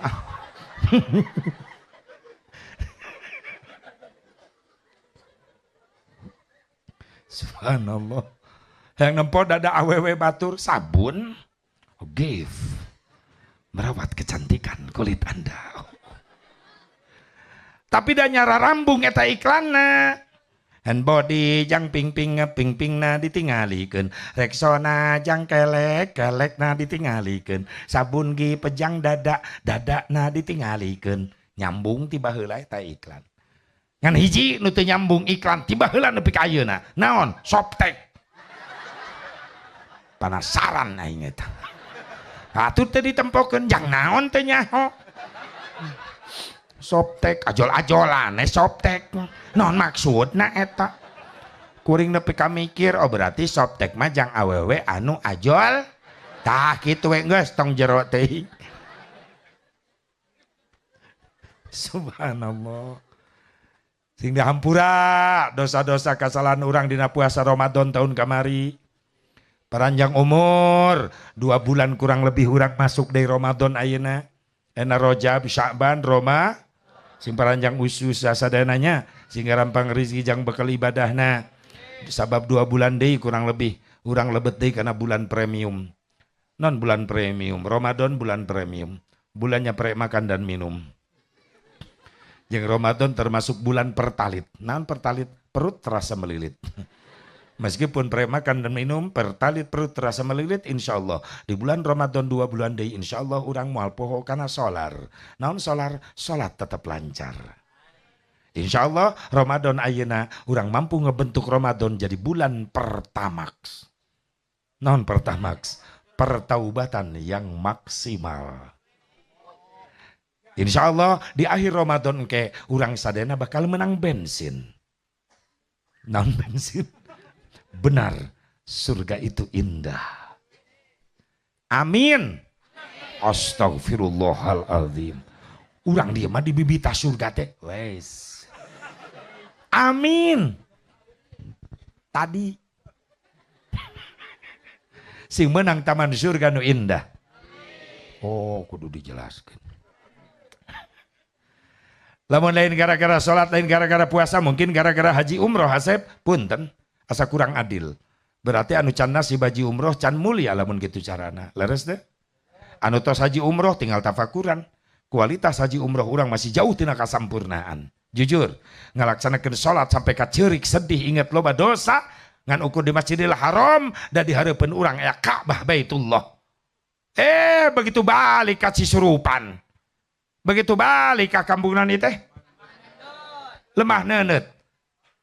Subhanallah. Yang nempo dada awewe batur sabun. Give. Merawat kecantikan kulit Anda. Tapi da nyara rambung eta iklanna. Hand body jang ping-pingna ditingalikeun. Rexona jang kelek-kelekna ditingalikeun. Sabun gi pejang dadana ditingalikeun. Nyambung tiba heula eta iklan. Ngan hiji nu teu nyambung iklan tiba heula nepi ka ayeuna. Naon? Softtek. Penasaran aing eta. Atuh teh ditempokeun jang naon teh nyaho. Softtek ajol-ajolan softtek. Naon maksudna eta? Kuring nepi ka mikir oh berarti softtek mah jang awewe anu ajol. Tah kitu we geus tong jero teh. Subhanallah. Sing dihampura dosa-dosa kesalahan orang dina puasa Ramadan tahun kamari. Peranjang umur 2 bulan kurang lebih urang masuk dari Ramadan ayeuna. Ena Rajab, Sya'ban, Roma. Sing peranjang usus sadananya sehingga rampang rezeki jang bekal ibadahna. Sabab 2 bulan deui kurang lebih urang lebet deui karena bulan premium. Non bulan premium, Ramadan bulan premium. Bulannya pre makan dan minum. Yang Ramadan termasuk bulan pertalit. Naon pertalit? Perut terasa melilit. Meskipun makan dan minum pertalit perut terasa melilit, insya Allah di bulan Ramadan 2 bulan deh, insya Allah orang mual poho karena solar. Naon solar? Solat tetap lancar. Insya Allah Ramadan ayeuna orang mampu ngebentuk Ramadan jadi bulan pertamax. Naon pertamax? Pertaubatan yang maksimal. Insya Allah di akhir Ramadan ke orang sadena bakal menang bensin. Naon bensin? Benar, surga itu indah. Amin. Astagfirullahaladzim. Urang dia mah di bibita surga teh. Wes. Amin. Tadi. Sing menang taman surga nu indah. Oh, kudu dijelaskan. Lamun lain gara-gara sholat, lain gara-gara puasa, mungkin gara-gara haji umroh, Asep, punten. Asa kurang adil. Berarti anu can nasib haji umroh can mulia lamun gitu carana. Leres deh. Anu tos haji umroh tinggal tafakuran. Kualitas haji umroh orang masih jauh tina kasampurnaan. Jujur, ngalaksanakeun salat sampai ka ceurik sedih inget loba dosa ngan ukur di Masjidil Haram da di hareupeun urang aya Ka'bah Baitullah. Begitu balik ka Cisurupan. Begitu balik ka kampungan ieu teh lemah neuneut.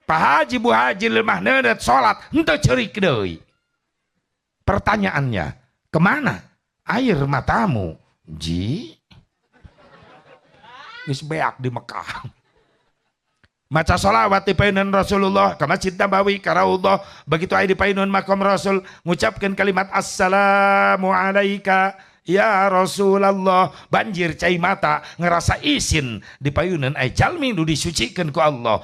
Pak Haji Bu Haji lemah neuneut salat henteu ceurik deui. Pertanyaannya, kemana air matamu? Ji geus beak di Mekah. Maca sholawat di payunan Rasulullah ke Masjid Nabawi ka Raudhah, begitu aya di payunan makam Rasul ngucapkeun kalimat assalamu alaika ya Rasulullah, banjir cai mata ngerasa isin di payunan ai jalmi nu disucikeun ku Allah.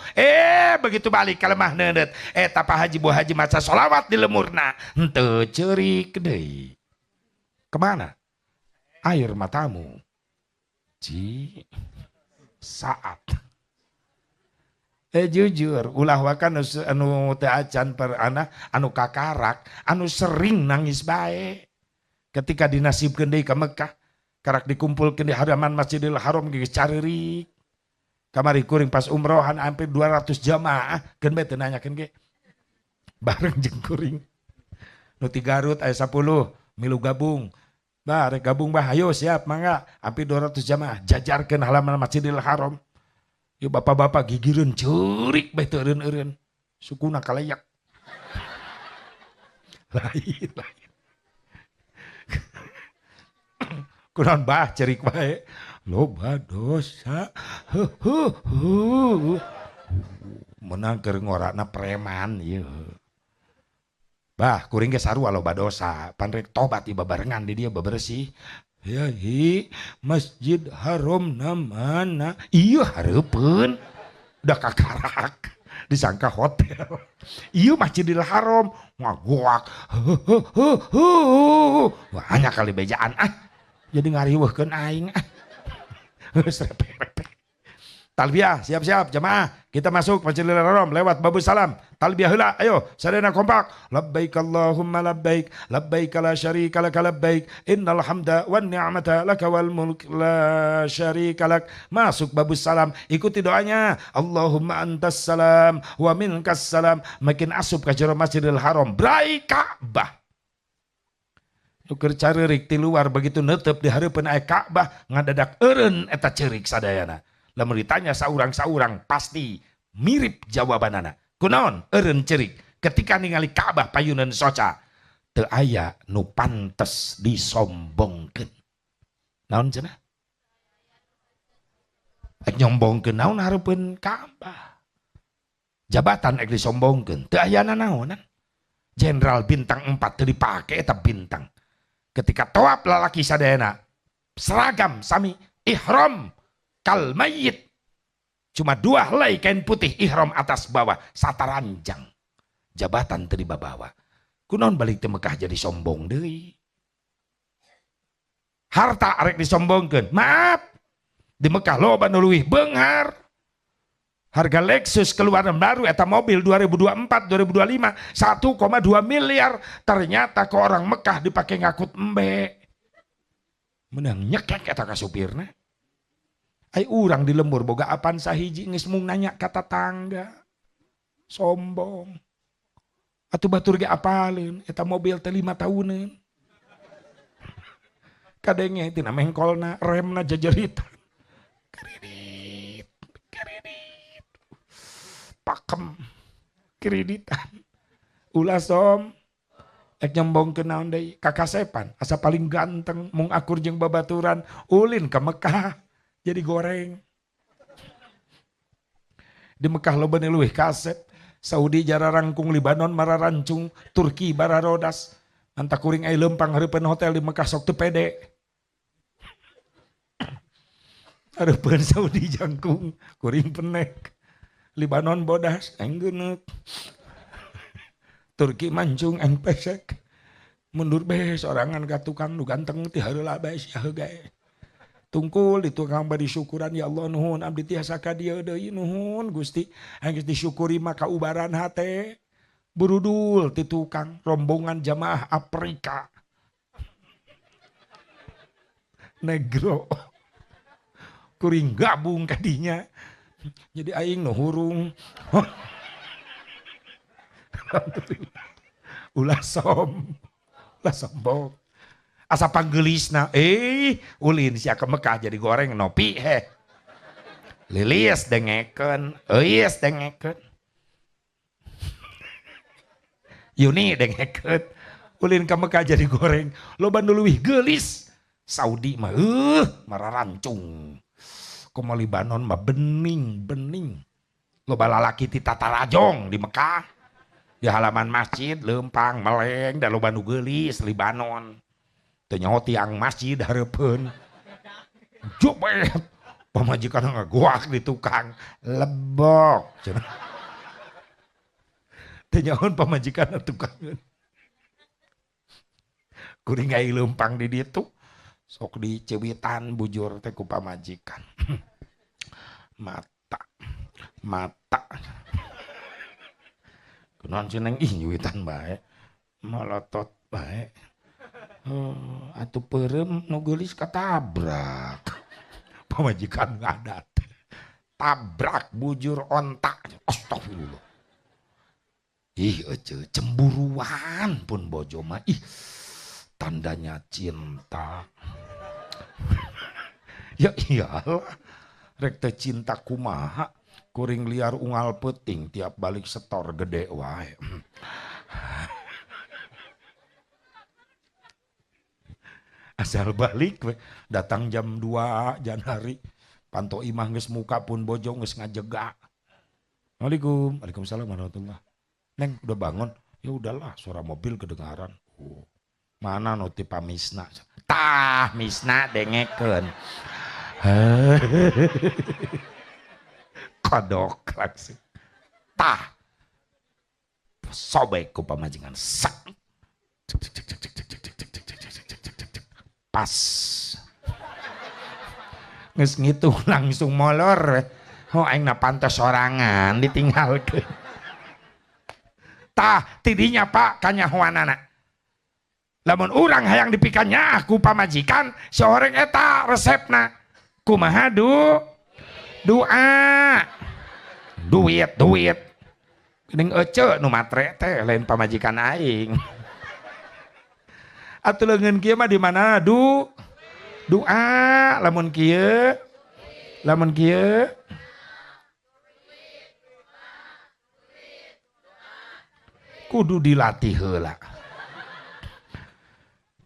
Begitu balik ka lemah neuneut eta Pak Haji Bu Haji maca sholawat di lemurna henteu ceurik deui. Kemana air matamu? Ji saat jujur ulah wakan anu teu acan per anu kakarak anu sering nangis bae ketika dinasibkeun deui ka Mekah karak dikumpulkeun di halaman Masjidil Haram geus caririk kamari kuring pas umrohan hampir 200 jamaah keun bae teu nanyakeun ge bareng jeung kuring nu ti Garut aya 10 milu gabung rek gabung ayo siap mangga hampir 200 jamaah jajarkeun halaman Masjidil Haram. Yuk bapak-bapak gigireun ceurik bae teu eureun-eureun. Sukuna kalayak. Lain. Kunaon bah cerik bae. Loba dosa. Menang keur ngorana preman ieu. Bah kuring ge sarua loba dosa. Pan rek tobat ieu babarengan di dieu bebersih. Ya Masjid Haram namana iya hareupeun udah kakarak disangka hotel iya Masjidil Haram ngagoak hanya kali bejaan jadi ngariweuhkeun aing geus repe-repe. Talbiyah siap-siap jamaah kita masuk Masjidil Haram lewat Babu Salam. Talbiyah heula ayo sadayana kompak. Labbaik Allahumma labbaik labbaik la syarika lak labbaik innal hamda wan ni'mata lak wal mulk la syarika lak. Masuk Babu Salam ikuti doanya Allahumma antas salam wa minkas salam. Makin asup ka jero Masjidil Haram brai Ka'bah. Nuker caririk ti luar begitu neuteup di hareupeun aya Ka'bah ngadadak eureun eta ceurik sadayana. Lamun ditanya saurang-saurang pasti mirip jawabanana. Kunaon eureun ceurik ketika ningali Ka'bah payunan soca teu aya nu pantes disombongkeun. Naon cenah? Ek nyombongkeun naon hareupeun Ka'bah. Jabatan ek disombongkeun teu aya nanaonan. Jenderal bintang 4 teu dipake eta bintang. Ketika tawaf lalaki sadayana seragam sami ihram kal mayyit. Cuma 2 helai kain putih ihram atas bawah sataranjang. Jabatan teu dibabawa. Kunaon balik teu Mekah jadi sombong deui. Harta arek disombongkeun. Maaf. Di Mekah loba nu leuwih beunghar. Harga Lexus keluaran baru eta mobil 2024 2025 1,2 miliar. Ternyata ke orang Mekah dipake ngakut embe. Menang nyekek eta ka supirna. Ai urang di lembur boga apaan sahiji geus mung nanya ka tatangga. Sombong. Atuh batur ge apaleun eta mobil teh 5 tahunan. Kadenge tina mengkolna remna jajerit. Kredit. Pakem. Kreditan. Ulah som. Ek nyombongkeun naon deui? Kakasepan, asa paling ganteng mung akur jeung babaturan, ulin ka Mekah jadi goreng. Di Mekah loba nu leuwih kasep. Saudi jara rangkung, Libanon mararancung, Turki bararodas. Anta kuring aya lempang hareupeun hotel di Mekah sok teu pede. Hareupeun Saudi jangkung, kuring penek. Libanon bodas, aing geuneuk. Turki mancung aing pesek. Mundur bae sorangan ka tukang nu ganteng teh heula bae sia heugay. Tungkul di tukang bari syukuran, ya Allah nuhun abdi tiasa ka dieu deui nuhun Gusti. Aing geus disyukuri maka ubaran hate. Burudul ti tukang rombongan jamaah Afrika. Negro. Kuring gabung kadinya. Jadi aing nu hurung. Ulah sombong. Asa panggeulisna, ulin sia ke Mekah jadi goreng nopi he. Lilis dengekeun, euyeuh dengekeun. Yuni dengekeun, ulin ke Mekah jadi goreng, loba nu leuwih geulis. Saudi mah mararancung. Komo Libanon mah bening. Loba lalaki ti tatarajong di Mekah. Di halaman masjid lempang meleng da loba nu geulis Libanon. Teu nyaho tiang masjid hareupeun. Jobet pamajikan ngagoak di tukang lebok. Teu nyaho pamajikan tukang. Kuring aya lempang di ditu sok diceuwitan bujur teh ku pamajikan. Mata. Kunaon cenah nyuwitan bae. Malotot bae. Atuh peureum nu geulis katabrak. Pamajikan ngadat. Tabrak bujur ontak. Astagfirullah. Cemburuan pun bojo mah. Tandanya cinta. Ya iyalah. Rek teh cinta kumaha. Kuring liar unggal peuting tiap balik setor gede wae. Asal balik we, datang jam 2 jan hari. Panto imah geus muka pun bojo geus ngajega. Assalamualaikum. Waalaikumsalam warahmatullah. Neng udah bangun? Ya udahlah, suara mobil kedengaran. Mana nu ti pamisna? Tah misna dengekeun. Kodok langsung. Tah. Sobek ku pamajikan. Sak. Pas. Geus ngitu langsung molor. Oh aing na pantes sorangan ditinggalkeun. Tah tidinya Pak kanyahoanana. Lamun urang hayang dipikannya aku pamajikan seorang eta resepna. Kumaha doa. Duit. Geuning ece nu matre teh lain pamajikan aing. Atuh leungeun kieu mah di mana? Doa lamun kieu. Kudu dilatih heula.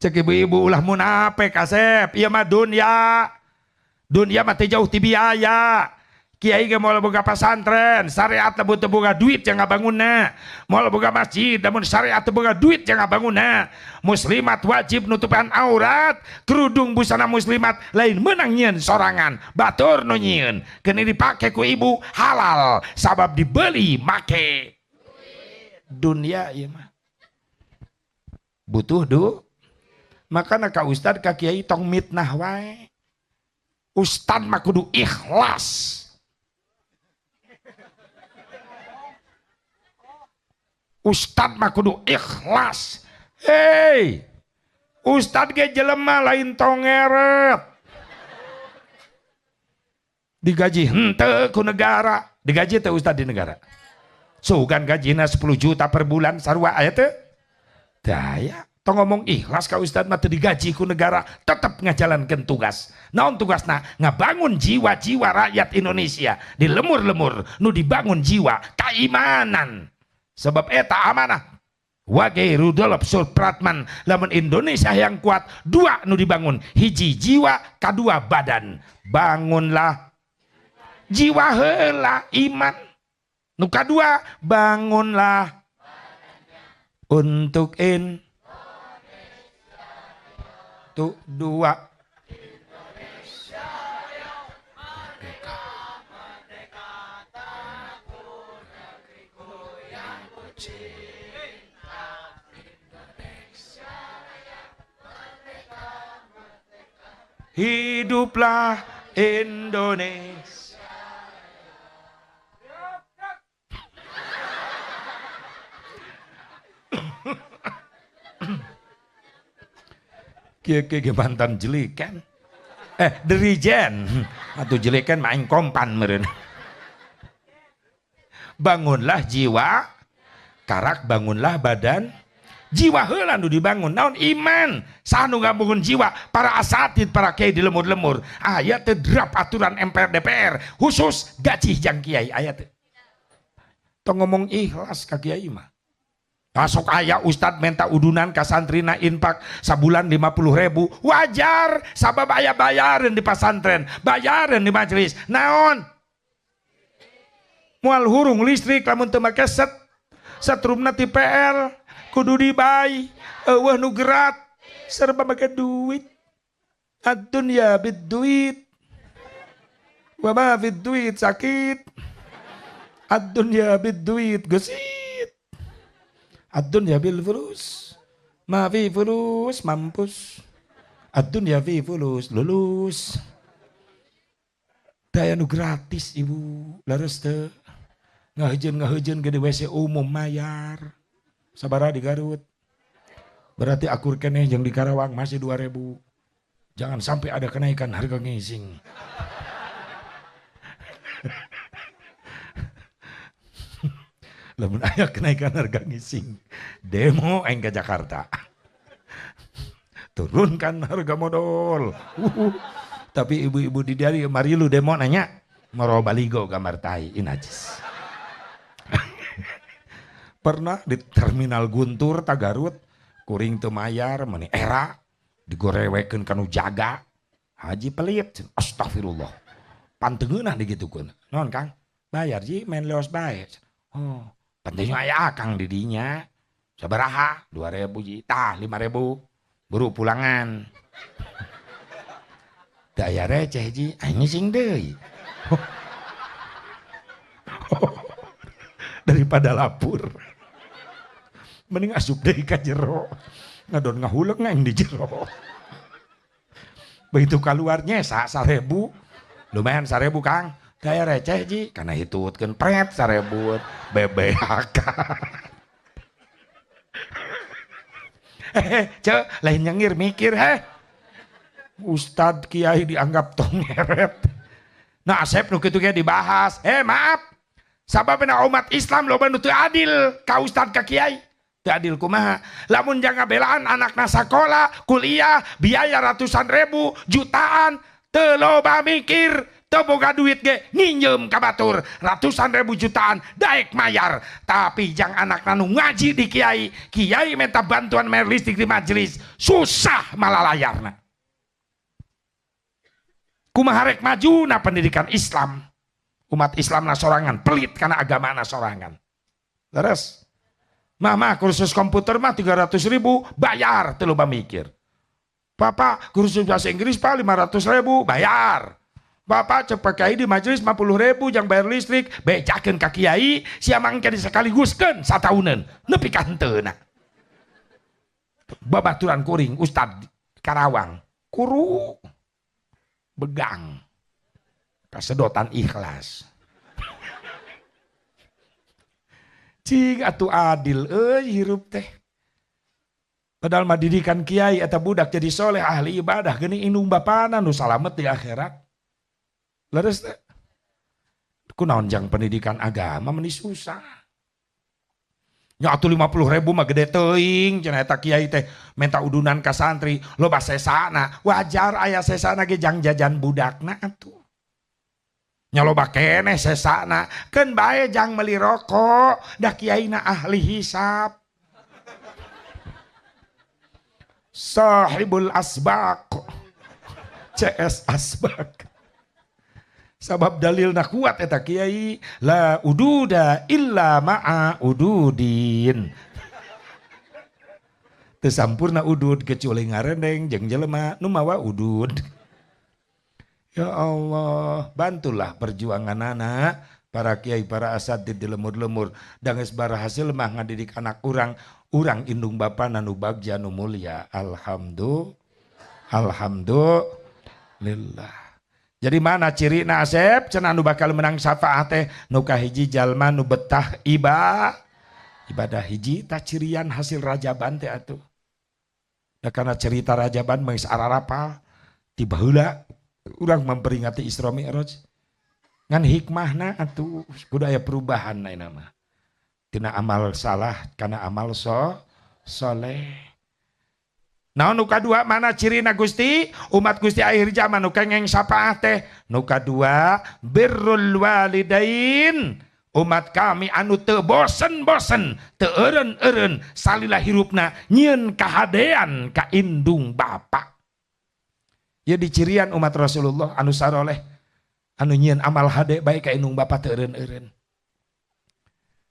Cek ibu-ibu ulah mun ape kasep, ieu mah dunya. Dunia mah teh jauh ti biaya. Kiai ge moal boga pasantren, syariat teh butuh boga duit jangan bangunna. Moal boga masjid, namun syariat teh boga duit jangan bangunna. Muslimat wajib nutupan aurat, kerudung busana muslimat lain meunang nyieun sorangan, batur nu nyieun. Keuni dipake ku ibu halal, sabab dibeli make. Dunia ieu mah. Butuh makana ka ustad ka kiai tong mitnah wae. Ustad mah kudu ikhlas. Ustad mah kudu ikhlas. Hei, ustad ge jelema lain tongeret. Digaji henteu ku negara. Digaji teh ustad di negara. Sugan gajina 10 juta per bulan sarua aya teu? Daya tong ngomong ikhlas ka Ustad mah teu digaji ku negara tetep ngajalankeun tugas. Naon tugasna? Ngabangun jiwa-jiwa rakyat Indonesia di lemur-lemur nu dibangun jiwa keimanan. Sebab eta amanah. Wage Rudolf Supratman lamun Indonesia yang kuat dua nu dibangun, hiji jiwa, kedua badan. Bangunlah jiwa heula iman. Nu kadua bangunlah untuk tuh dua Indonesia yang merdeka, merdeka tanahku, negeriku yang kucinta. Indonesia yang merdeka, merdeka. Hiduplah Indonesia. Kieu mantan jelikan dirijen atau jelikan main kompan meureun. Bangunlah jiwa karak, bangunlah badan, jiwa heula nu dibangun naon iman. Saha nu ngabangun jiwa? Para asatid, para kiai di lemur-lemur. Aya teu draft aturan MPR DPR khusus gaji jang kiai aya teu? Tong ngomong ikhlas ka kiai mah. Masuk ayah Ustad minta udunan ke santrina infak sabulan 50.000 wajar, sabab ayah bayarin di pasantren, bayarin di majelis. Naon mual hurung listrik lamun teu make setrumna ti PL kudu dibai eueuh nu gerat serba make duit. Ad-dunya bid-duit wa ma bid-duit sakit. Ad-dunya bid-duit gesit. Ad-dunya bil fulus, ma fi fulus mampus. Ad-dunya fi fulus lulus. Daya nu gratis ibu, laras teu. Ngahejeun gede WC umum mayar. Sabaraha di Garut. Berarti akur keneh jeung di Karawang masih 2.000. Jangan sampai ada kenaikan harga ngising. Lamun aya kenaikan harga ngising, demo aing ke Jakarta. Turunkan harga modal. Tapi ibu-ibu di dari mari lu demo nanya, maro baligo gambar tai inajis. Pernah di terminal Guntur Tagarut, kuring teu mayar meni era digorewekeun kanu jaga. Haji pelit, astagfirullah. Panteungeunah digitukeun. Naon Kang? Bayar ji main leos bae. Oh. Pentingnya aya akang didinya sabaraha 2.000 ji tah 5.000 buru pulangan. Daya receh ji aing ngising deui. Daripada lapur mending asup deui ka jero ngadon ngahuleung aing di jero. Begitu keluarnya 1.000 lumayan 1.000 Kang. Daya receh ji karena hitutkeun pret 1.000 BBHK. Cek lain nyengir mikir Ustad Kiai dianggap tongeret. Nah asep nu kitu ge dibahas. Maaf. Sababna umat Islam loba nu teu adil ka Ustad ka Kiai. Teu adil kumaha? Lamun jang ngabelaan anakna sakola, kuliah, biaya ratusan ribu, jutaan, teu loba mikir. Teu boga duit ge nginjem ka batur ratusan ribu jutaan daek mayar. Tapi jang anak nanu ngaji di kiai, kiai minta bantuan bayar listrik di majelis, susah malah layarna. Kumaha rek maju na pendidikan Islam. Umat Islam na sorangan pelit karena agama na sorangan. Terus mama kursus komputer mah 300.000 bayar teu loba mikir. Papa kursus bahasa Inggris pak 500.000 bayar. Bapak cepat kiai di majelis 50.000 jang bayar listrik bejakeun ka kiai siamang kadi sakaliguskeun satauneun nepi ka henteuna. Babaturan kuring Ustad Karawang kuru begang kasedotan ikhlas. Cing atuh adil hirup teh. Padahal mah didikan kiai eta budak jadi soleh ahli ibadah geuning indung bapana nu salamet di akhirat. Leres teh. Kunaon jang pendidikan agama meni susah. nya atuh 50.000 mah gede teuing cenah eta kiai teh minta udunan ka santri loba sesana wajar aya sesana ge jang jajan budakna atuh nya loba keneh sesana keun bae jang meuli rokok dah kiaina ahli hisab sahibul asbaq CS asbaq sabab dalilna kuat eta kiai la ududa illa ma'a ududin teu sampurna udud kecuali ngarendeng jeung jelema nu mawa udud. Ya Allah bantulah perjuangan anak para kiai para asatid di lemur-lemur dan geus barahasil mah ngadidik anak urang indung bapana nu bagja nu mulia alhamdulillah. Jadi mana ciri Asep cenah nu bakal menang syafaat teh nu kahiji jalma nu betah ibadah hiji tah cirian hasil rajaban teh atuh. Da kana cerita rajaban mah geus ararapa ti baheula urang memperingati Isra Mi'raj. Ngan hikmahna atuh kudu aya perubahan ayeuna mah. Tina amal salah kana amal soleh. Nah nu kadua mana cirina Gusti umat Gusti akhir zaman nu kengeng syafaat teh nu kadua birrul walidain umat kami anu teu bosen-bosen teu eureun-eureun salila hirupna nyieun kahadean ka indung bapa. Ya dicirian umat Rasulullah anu saroleh anu nyieun amal hade bae ka indung bapa teu eureun-eureun.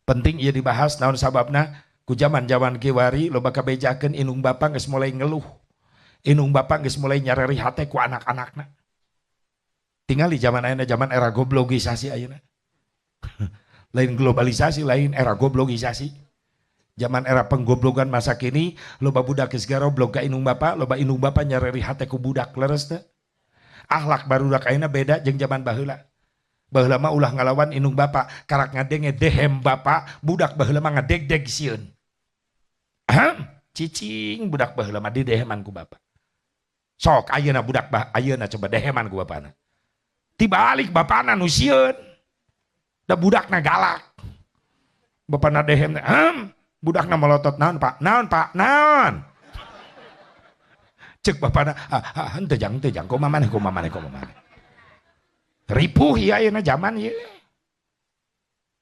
Penting ieu dibahas naon sababna ku zaman-zaman kiwari loba kabejakeun indung bapa geus mulai ngeluh. Indung bapa geus mulai nyareri hate ku anak-anakna. Tinggal di zaman ayeuna zaman era goblogisasi ayeuna. Lain globalisasi, lain era goblogisasi. Zaman era penggoblogan masa kini loba budak geus garoblog ka indung bapa, loba indung bapa nyareri hate ku budak leres teh. Akhlak barudak ayeuna beda jeung zaman baheula. Baheula mah ulah ngalawan indung bapa, karak ngadenge dehem bapa, budak baheula mah ngadeg-deg sieun. Cicing budak baheula mah dideheman ku bapa. Sok ayeuna budak ayeuna coba deheman ku bapana. Tibalik bapana nu sieun. Da budakna galak. Bapana dehem budakna melotot naon Pak? Naon Pak? Naon? Cek bapana, henteu jang kumaha maneh. Ripuh ya ayeuna zaman ieu.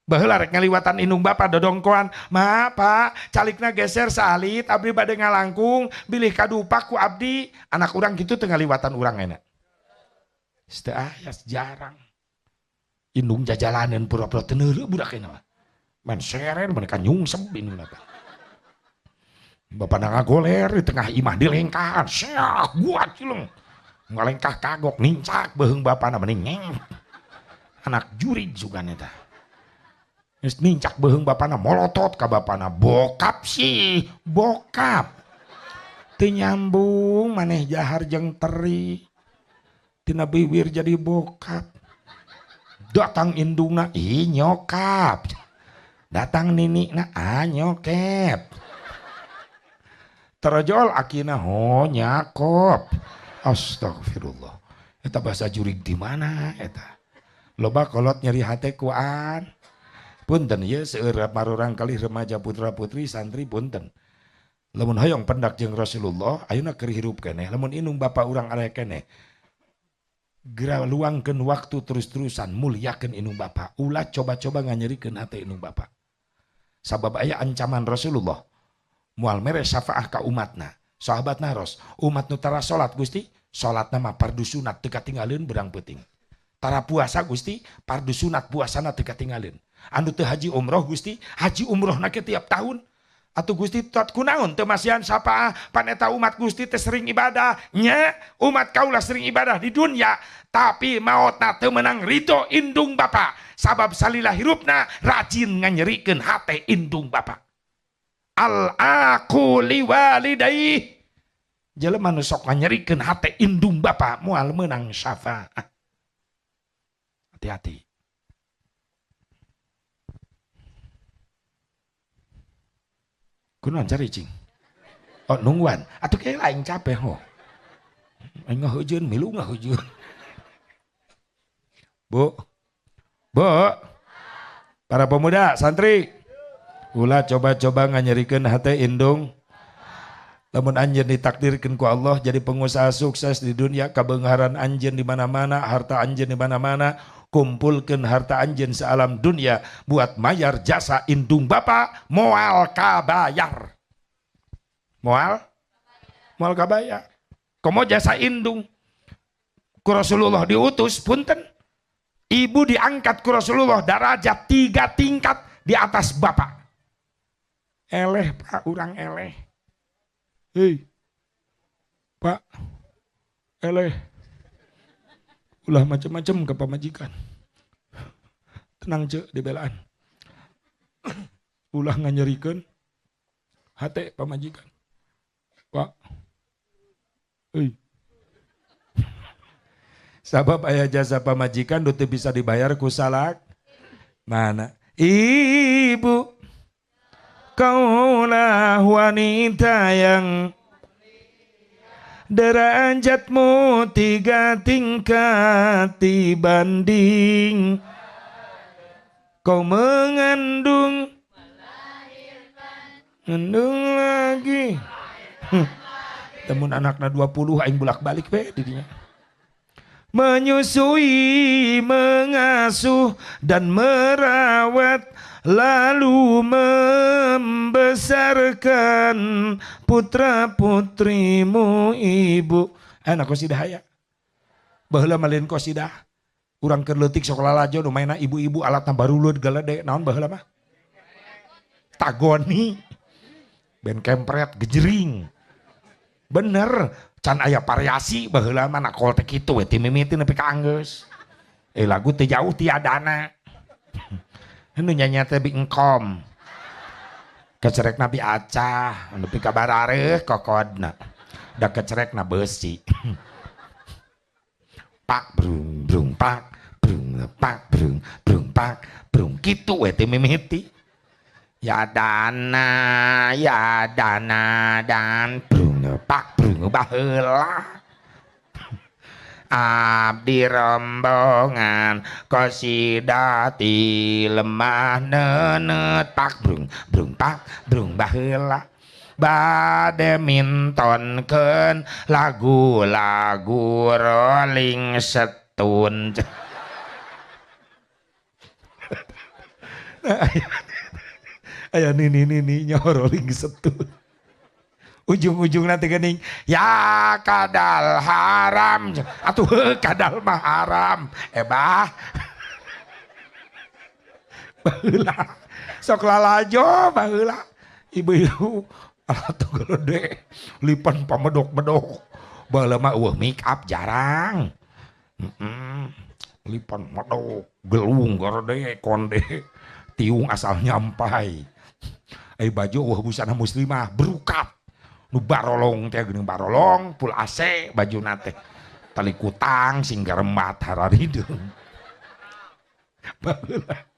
Baheula rek ngaliwatan indung bapa dodongkoan, "Ma, Pak, calikna geser salit abdi bade ngalangkung, bilih kadupak ku abdi." Anak urang kitu teu ngaliwatan urang enak. Teu aya jarang. Indung jajalaneun pura-pura teu neureuh budak euna mah. Man seren mereka nyungsep indungna teh. Bapana ngagoler di tengah imah dilengkahan, "Syah, buat cileng." Ngalengkah kagok nincak beheung bapana mending nyeng. Anak jurig sugan eta. Geus nincak beheung bapana molotot ka bapana, "Bokap sih, bokap." Teu nyambung maneh jahar jeung teri. Tina bibir jadi bokap. Datang indungna, "Ih nyokap." Datang ninikna, "Ah nyokep." Terojol akina, "Oh nyakop." Astagfirullah. Eta bahasa jurig di mana eta? Loba kolot nyeri hate kuan. Punten ieu seueur marurang kali remaja putra-putri santri punten. Lamun hoyong pendak jeung Rasulullah, ayeuna keur hirup keneh. Lamun indung bapa urang aya keneh. Geura luangkeun waktu terus-terusan mulyakeun indung bapa. Ulah coba-coba nganyerikeun hate indung bapa. Sabab aya ancaman Rasulullah. Moal mere syafaah ka umatna. Sahabat naros, umat nu tara salat Gusti, salatna mah fardu sunat teu katinggalieun berang peuting. Tara puasa Gusti, fardu sunat puasana teu katinggalieun. Anu teu haji umroh Gusti, haji umrohna ke tiap tahun. Atuh Gusti tot kunaon teu masihan syafaah pan eta umat Gusti teh sering ibadah. Nya, umat kaula sering ibadah di dunia, tapi maotna teu meunang ridho indung bapa. Sabab salila hirupna rajin nganyerikeun hate indung bapa. Al-aqu liwalidayh. Jelema nu sok nganyerikeun hate indung bapa moal meunang syafaat. Hati-hati. Kunaon cari cing? Oh nungguan. Atuh kayak lain capek ho. Aing ngaheujeun milu ngaheujeun. Bu. Para pemuda, santri. Ulah coba-coba nganyerikeun hate indung. Lamun anjeun ditakdirkeun ku Allah jadi pengusaha sukses di dunia, kabeungharan anjeun di mana-mana, harta anjeun di mana-mana, kumpulkeun harta anjeun sealam dunia buat mayar jasa indung bapa, moal kabayar. Moal kabayar. Komo jasa indung ku Rasulullah diutus, punten. Ibu diangkat ku Rasulullah darajat 3 tingkat di atas bapak. Eleh Pak, urang eleh. Hei, Pak, eleh. Ulah macam-macam ke pamajikan. Tenang cek dibelaan. Ulah nganyerikeun hate pamajikan. Pak, hei. Sabab aya jasa pamajikan teu bisa dibayar ku salak. Mana? Ibu, kaulah wanita yang derajatmu 3 tingkat dibanding kau mengandung lagi. Temun anakna 20 aing bolak-balik we di dinya. Menyusui, mengasuh dan merawat, lalu membesarkan putra putrimu ibu. Anak kosidah ya. Baheula malin kosidah. Urang keur leutik sok lalajo nu maena ibu-ibu alatna baruleud galade naon baheula mah? Tagoni. Ben kempret gejering. Bener. Can aya variasi baheula mah nakol teh kitu we ti mimiti nepi ka anggeus. Lagu teh jauh tiadana. Nu nyanyi teh bi engkom. Kecerekna bi acah, nepi ka barareuh kokodna. Da kecerekna beusi. Pak brung brung pak brung pak brung brung pak brung kitu we ti mimiti. Ya dana dan brung pak brung baheula. Abdi rombongan kosidati lemah neuneut pak brung brung pak brung baheula. Bade mintonkeun lagu-lagu Rolling Stone. Aya nini nyaho Rolling Stone. Ujung-ujung nanti gening ya kadal haram atuh kadal mah haram bah baheula sok lalajo baheula ibu-ibu atuh gede lipan pamedok-medok baheula mah eueuh make up jarang lipan medok gelung gede konde tiung asal nyampai baju eueuh busana muslimah berukat nu barolong teh geuning barolong full AC bajuna teh tali kutang singga rembat hararideung baheula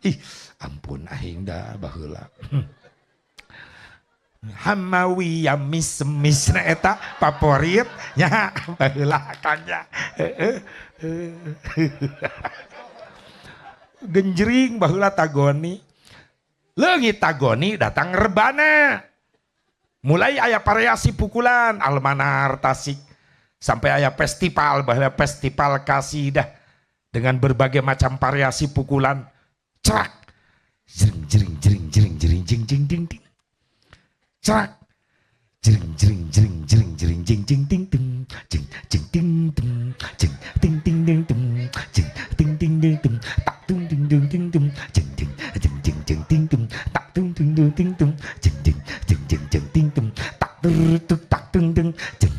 ih ampun aing da baheula Hamawi ya mis-misna eta favorit nya baheula kanya genjring baheula tagoni leungit tagoni datang rebana. Mulai aya variasi pukulan almanar tasik sampai aya festival bahwa festival kasidah dengan berbagai macam variasi pukulan cerak jering jering jering jering jering jing jing ding ding cerak jering jering jering jering jering jing jing ding ding jing jing ding ding jing ding ding ding ding jing ding ding ding ding tak dung ding ding ding ding jing ding jing jing jing ding ding tak dung ding ding ding ding jing ding jing jing jing ding ding tak tuk tak dung ding jing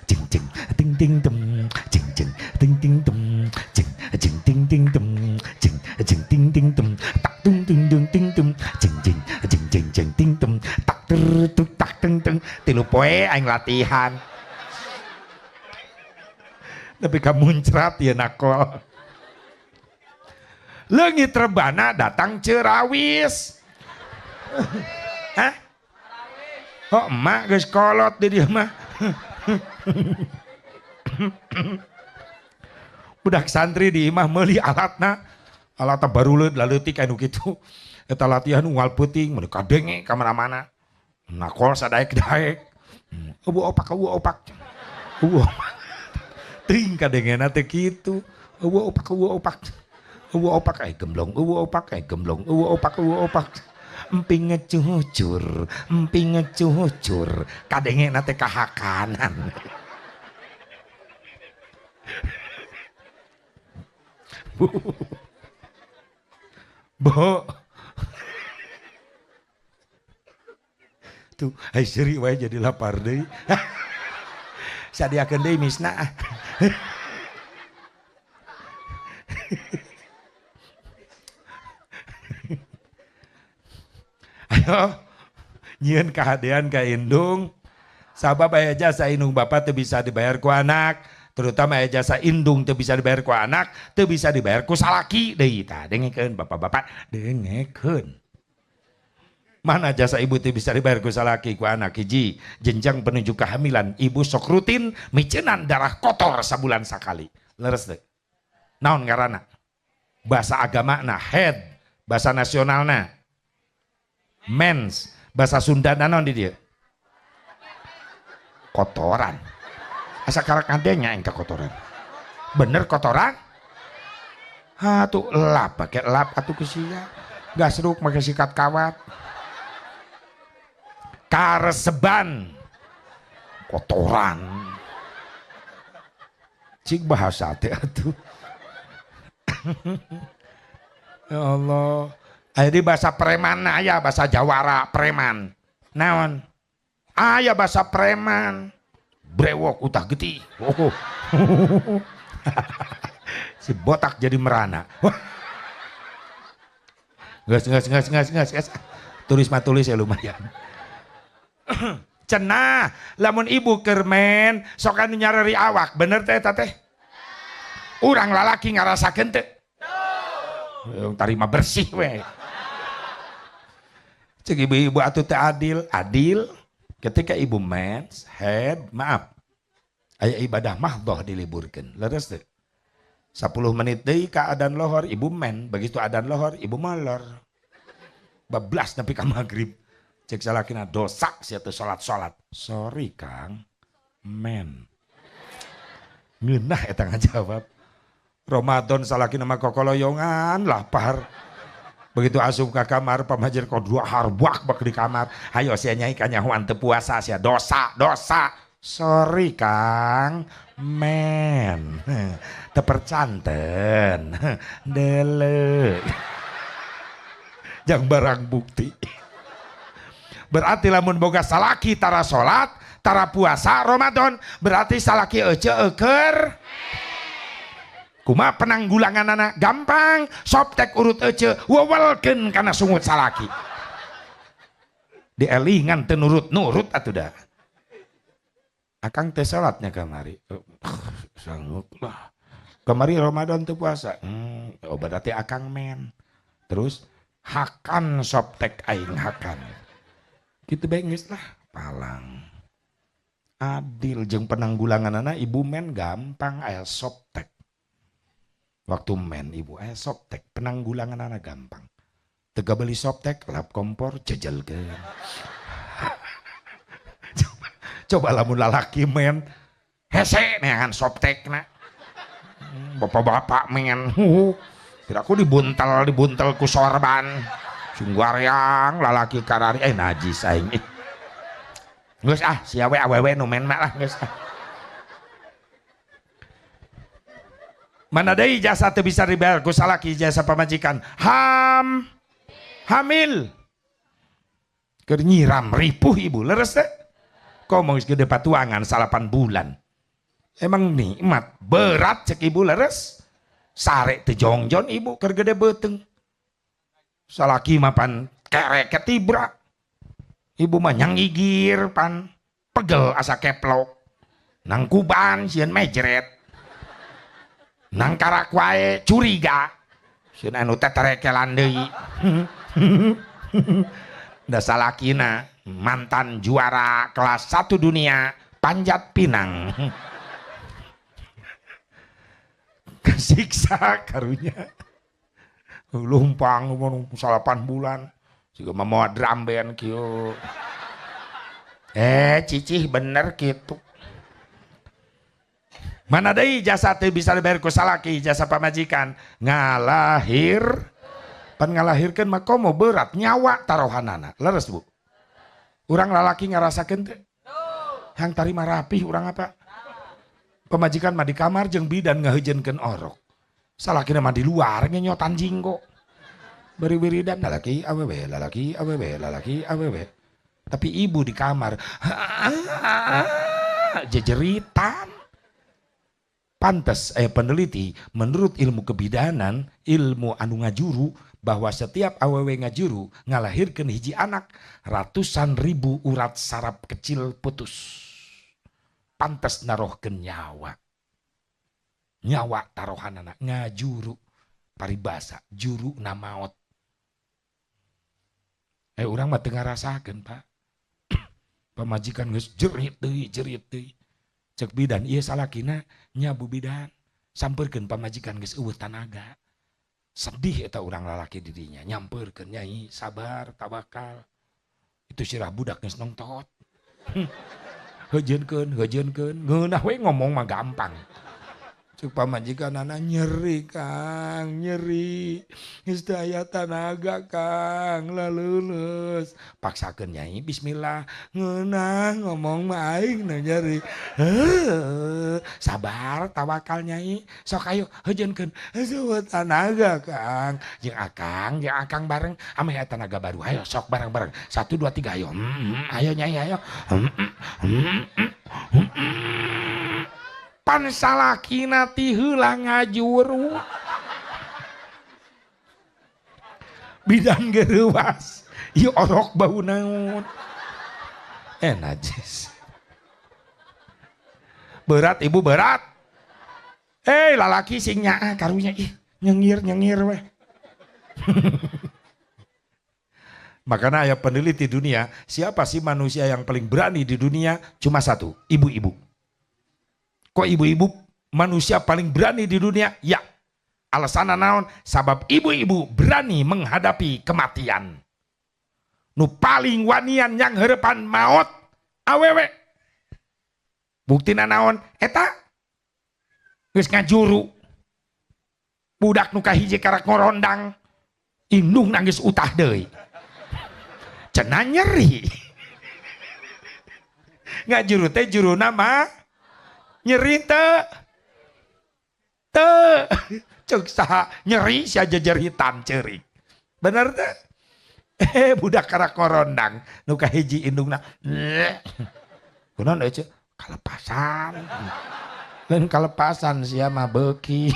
jing jing ding ding ding jing jing ding ding ding jing jing ding ding ding jing jing ding ding ding tak dung ding ding ding ding jing jing jing jing jing ding ding tak tuk tak ding ding tilu poe aing latihan tapi kamu muncrat ya nakol. Leungit rebana datang cerawis. Hah? Oh emak geus kolot di dieu mah. Budak santri di imah meuli alatna baruleud laleutik anu kitu. Eta latihan unggal puting mereka denge kamana-mana. Nakol sadaek daek. Eueuh opak. Eueuh. Ting kadengena teh kitu. Eueuh opak. Eueuh opak ai gemblong, eueuh opak ai gemblong, eueuh opak. Emping ngecucur. Kadengena teh kahakanan. Bo. Tuh, ai seuri wae jadi lapar deui. Sadiakeun deui misna. Ayo nyieun kahadean ka indung. Sabab aya jasa indung bapak teu bisa dibayar ku anak, terutama aya jasa indung teu bisa dibayar ku anak, teu bisa dibayar ku salaki deui tah. Dengekeun bapak-bapak, dengekeun. Mana jasa ibu teh bisa dibayar ku salaki ku anak? Hiji, jenjang penuju kehamilan ibu sok rutin micenan darah kotor sabulan sakali. Leres deh. Naon ngaranna? Bahasa agamana head, bahasa nasionalna mens, bahasa Sunda naon di dieu? Kotoran. Asa karek adenya engka kotoran. Bener kotoran? Ha tuh lap, pakai lap atuh kesia. Gasruk make sikat kawat. Kareseban kotoran cik bahasa teh atuh. Ya Allah, aya bahasa preman aya bahasa Jawara preman naon aya bahasa preman brewok utah getih. Oh. Si botak jadi merana. Gas. Tulis ya lumayan. Cenah lamun ibu kermen sokan nyarari awak bener teh teh urang lalaki ngarasakeun teh yang tarima bersih we cek ibu-ibu atuh teh adil ketika ibu mens head maaf aya ibadah mahdoh diliburkeun leres teh 10 menit deui ka adzan lohor ibu men begitu adzan lohor ibu molor bablas nepi ka magrib. Cek salakina dosa sia teu salat. Sorry Kang. Men. Ngeunah eta ngajawab. Ramadan salakina mah kokoloyongan lapar. Begitu asup ka kamar pamajir kodua harbak bak di kamar. Hayo sia nyai kanyahoan teu puasa sia dosa. Sorry Kang. Men. Teu percanten. Deuleu. Jang barang bukti. Berarti lamun boga salaki tara salat, tara puasa Ramadan, berarti salaki ece euker. Kumaha penanggulanganana? Gampang, soptek urut ece, wewelkeun kana sungut salaki. Dielingan teu nurut atuh da. Akang teh salatnya kamari. Sanggup lah. Kamari Ramadan teu puasa. Berarti akang men. Terus hakan soptek aing hakan. Gitu bengis lah palang adil jeung penanggulanganana ibu men gampang aya soptek waktu men ibu aya soptek penanggulanganana gampang teu beli soptek lap kompor jejelkeun. coba lamun lalaki men hese neangan soptekna bapak-bapak men kira aku dibuntel ku sorban sungguaryang lalaki karari najis aing geus sia we awewe nu men mah lah geus mana deui jasa teu bisa dibayar ku salaki jasa pamajikan hamil keur nyiram ripuh ibu leres teh komo geus gede patuangan 8 bulan emang nikmat berat cek ibu leres sare teu jongjon ibu keur gede beuteung salaki mapan kerek ketibra ibu mah nyangigir pan pegel asa keplok nang kuban sieun mejret nang karak wae curiga sieun anu teterekelan deui da salakina mantan juara kelas 1 dunia panjat pinang kesiksa karunya lumpang 8 bulan juga mau drum band kieu. Cicih bener gitu. Mana deui jasa teu bisa dibayar ku salaki jasa pamajikan ngalahir pan ngalahirkeun mah komo berat nyawa taruhanana leres Bu. Urang lalaki ngarasakeun teh yang tarima rapih urang apa pemajikan mah di kamar jeung bidan ngaheujeunkeun orok salakina mah di luar ngenyotan jinggo beri-beridan lalaki awewe lalaki awewe lalaki awewe tapi ibu di kamar jejeritan. Pantes peneliti menurut ilmu kebidanan ilmu anu ngajuru bahwa setiap awewe ngajuru ngalahirkeun hiji anak ratusan ribu urat saraf kecil putus. Pantes narohkeun nyawa tarohanana ngajuru paribasa juru na maot. Urang mah teu ngarasakeun Pak. Pamajikan geus jerit deui cek bidan ieu salakina nya Bu bidan sampeurkeun pamajikan geus eueuh tanaga sedih eta urang lalaki di dinya nyampeurkeun nyai sabar tawakal itu sirah budak geus nongtot heujeunkeun ngeunah we ngomong mah gampang cek pamajikanana nyeri Kang nyeri geus teu aya tanaga Kang laleuleus paksakeun nyai bismillah ngeunah ngomong mah aing nu nyeri sabar tawakal nyai sok ayo heujeunkeun eueuh tanaga Kang jeung akang bareng ame aya tanaga baru ayo sok bareng-bareng 1 2 3 ayo ayo nyai ayo pan salakina ti heula ngajuru bidan gereuwas ieu orok bau naon najis berat ibu berat lalaki sing nyaa karunya nyengir weh makanya aya peneliti dunia siapa sih manusia yang paling berani di dunia cuma satu ibu-ibu. Kok ibu-ibu manusia paling berani di dunia? Ya. Alasan naon? Sabab ibu-ibu berani menghadapi kematian. Nu paling wanian yang harapan maut awewe. Buktina naon? Eta geus ngajuru. Budak nu kahiji karak ngorondang indung nangis utah deui. Cenah nyeri. Ngajuru teh juruna mah nyeri teu cek saha nyeri sia jejeritan ceurik bener teh budak karak korondang nu kahiji indungna kunaon euy kalepasan lain kalepasan sia mah beuki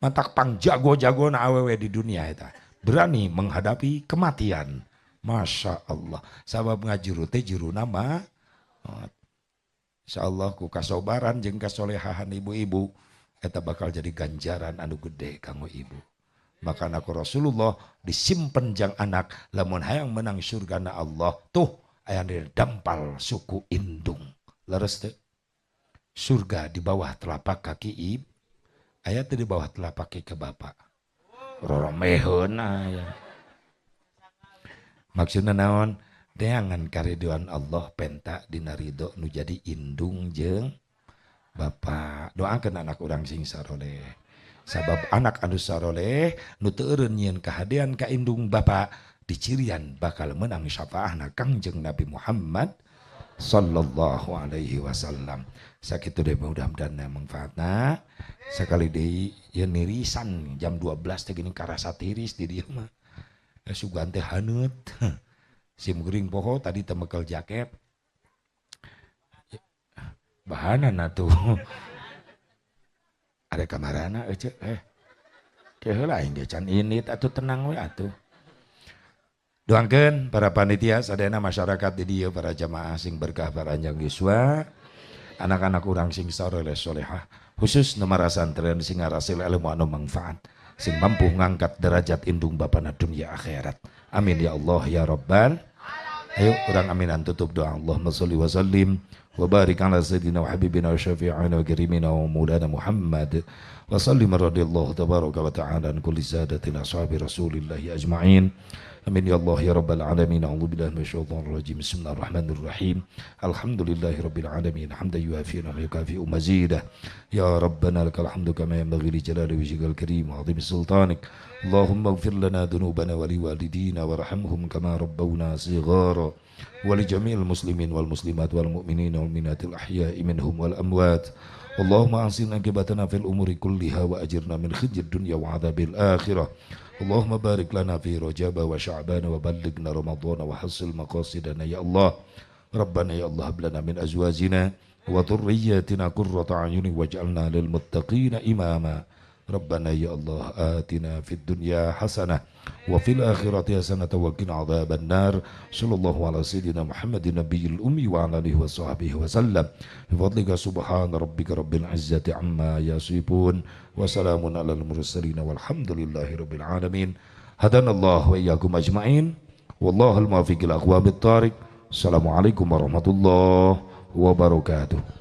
matak pang jago-jagona awewe di dunia eta berani menghadapi kematian Masya Allah sabab ngajuru teh juruna mah insyaallah ku kasobaran jeung kasolehahan ibu-ibu eta bakal jadi ganjaran anu gede kanggo ibu. Maka aku Rasulullah disimpen jang anak lamun hayang menang surgana Allah tuh aya dampal suku indung. Leres teh? Surga di bawah telapak kaki ibu, aya teh di bawah telapak kaki ke bapak. Roromeheun aya. Maksudna naon? Deangan kariduan Allah penta dina ridho nu jadi indung jeung bapak doakeun anak urang sing saroleh sabab anak anu saroleh nu teu eureun nyieun kahadean ka indung bapak dicirian bakal menang syafaatna Kangjeng Nabi Muhammad sallallahu alaihi wasallam sakitu deui mudah-mudahan manfaatna sakali deui ye nirisan jam 12 teh gini karasa tiris di dieu mah sugan teh haneut simkuring poho tadi temekel jaket bahanana tuh ada kamarana ece keheula aing ge can init atuh tenang we atuh doangkeun para panitia sadayana masyarakat di dieu para jamaah sing berkah baranjang yuswa anak-anak urang sing saleh solehah khusus nu marasantreun sing ngarasil ilmu anu manfaat sing mampu ngangkat derajat indung bapana dunia akhirat amin ya Allah ya rabbal. Ayo kurang aminan tutup doa Allahumma sholli wa sallim وبارك على سيدنا وحبيبنا وشفيعنا وكريمنا ومولانا محمد وسلم رضي الله تبارك وتعالى عن كل سادة أصحاب رسول الله أجمعين. Amin ya Allah ya Rabbal Alamin. A'udzubillahi minasyaitonir rajim. Bismillahirrahmanirrahim. Alhamdulillahi Rabbil Alamin. Hamdan yuafi wa yukafi mazidah. Ya Rabbana lakal hamdu kama yanbaghi li jalali wajhikal karim wa 'azimi sultanik. Allahumma ighfir lana dhunubana wa liwalidina warhamhum kama rabbawna shighara. Wa li jami'il muslimin wal muslimat wal mu'minin wal mu'minatil ahya'i minhum wal amwat. Allahumma ansin akibatana fil umuri kulliha wa ajirna min khizyid dunya wa 'adzabil akhirah. Allahumma barik lana fi Rajab wa Sya'ban wa ballighna Ramadhan wa hassil maqasidana ya Allah. Rabbana ya Allah hab lana min azwajina wa dhurriyyatina qurrata a'yunin waj'alna lil muttaqina imama. Rabbana ya Allah atina fid dunya hasanah wa fil akhirati hasanah wa qina adzaban nar. Sallallahu ala sayyidina Muhammadin nabiyil ummi wa ala alihi wa sahbihi wa sallam. Bi fadlika subhana rabbika rabbil izzati amma yasifun wa salamun alal mursalin walhamdulillahi rabbil alamin. Hadanallahu wa iyyakum ajma'in. Wallahul muwaffiq ila aqwamit thariq. Assalamualaikum warahmatullahi wabarakatuh.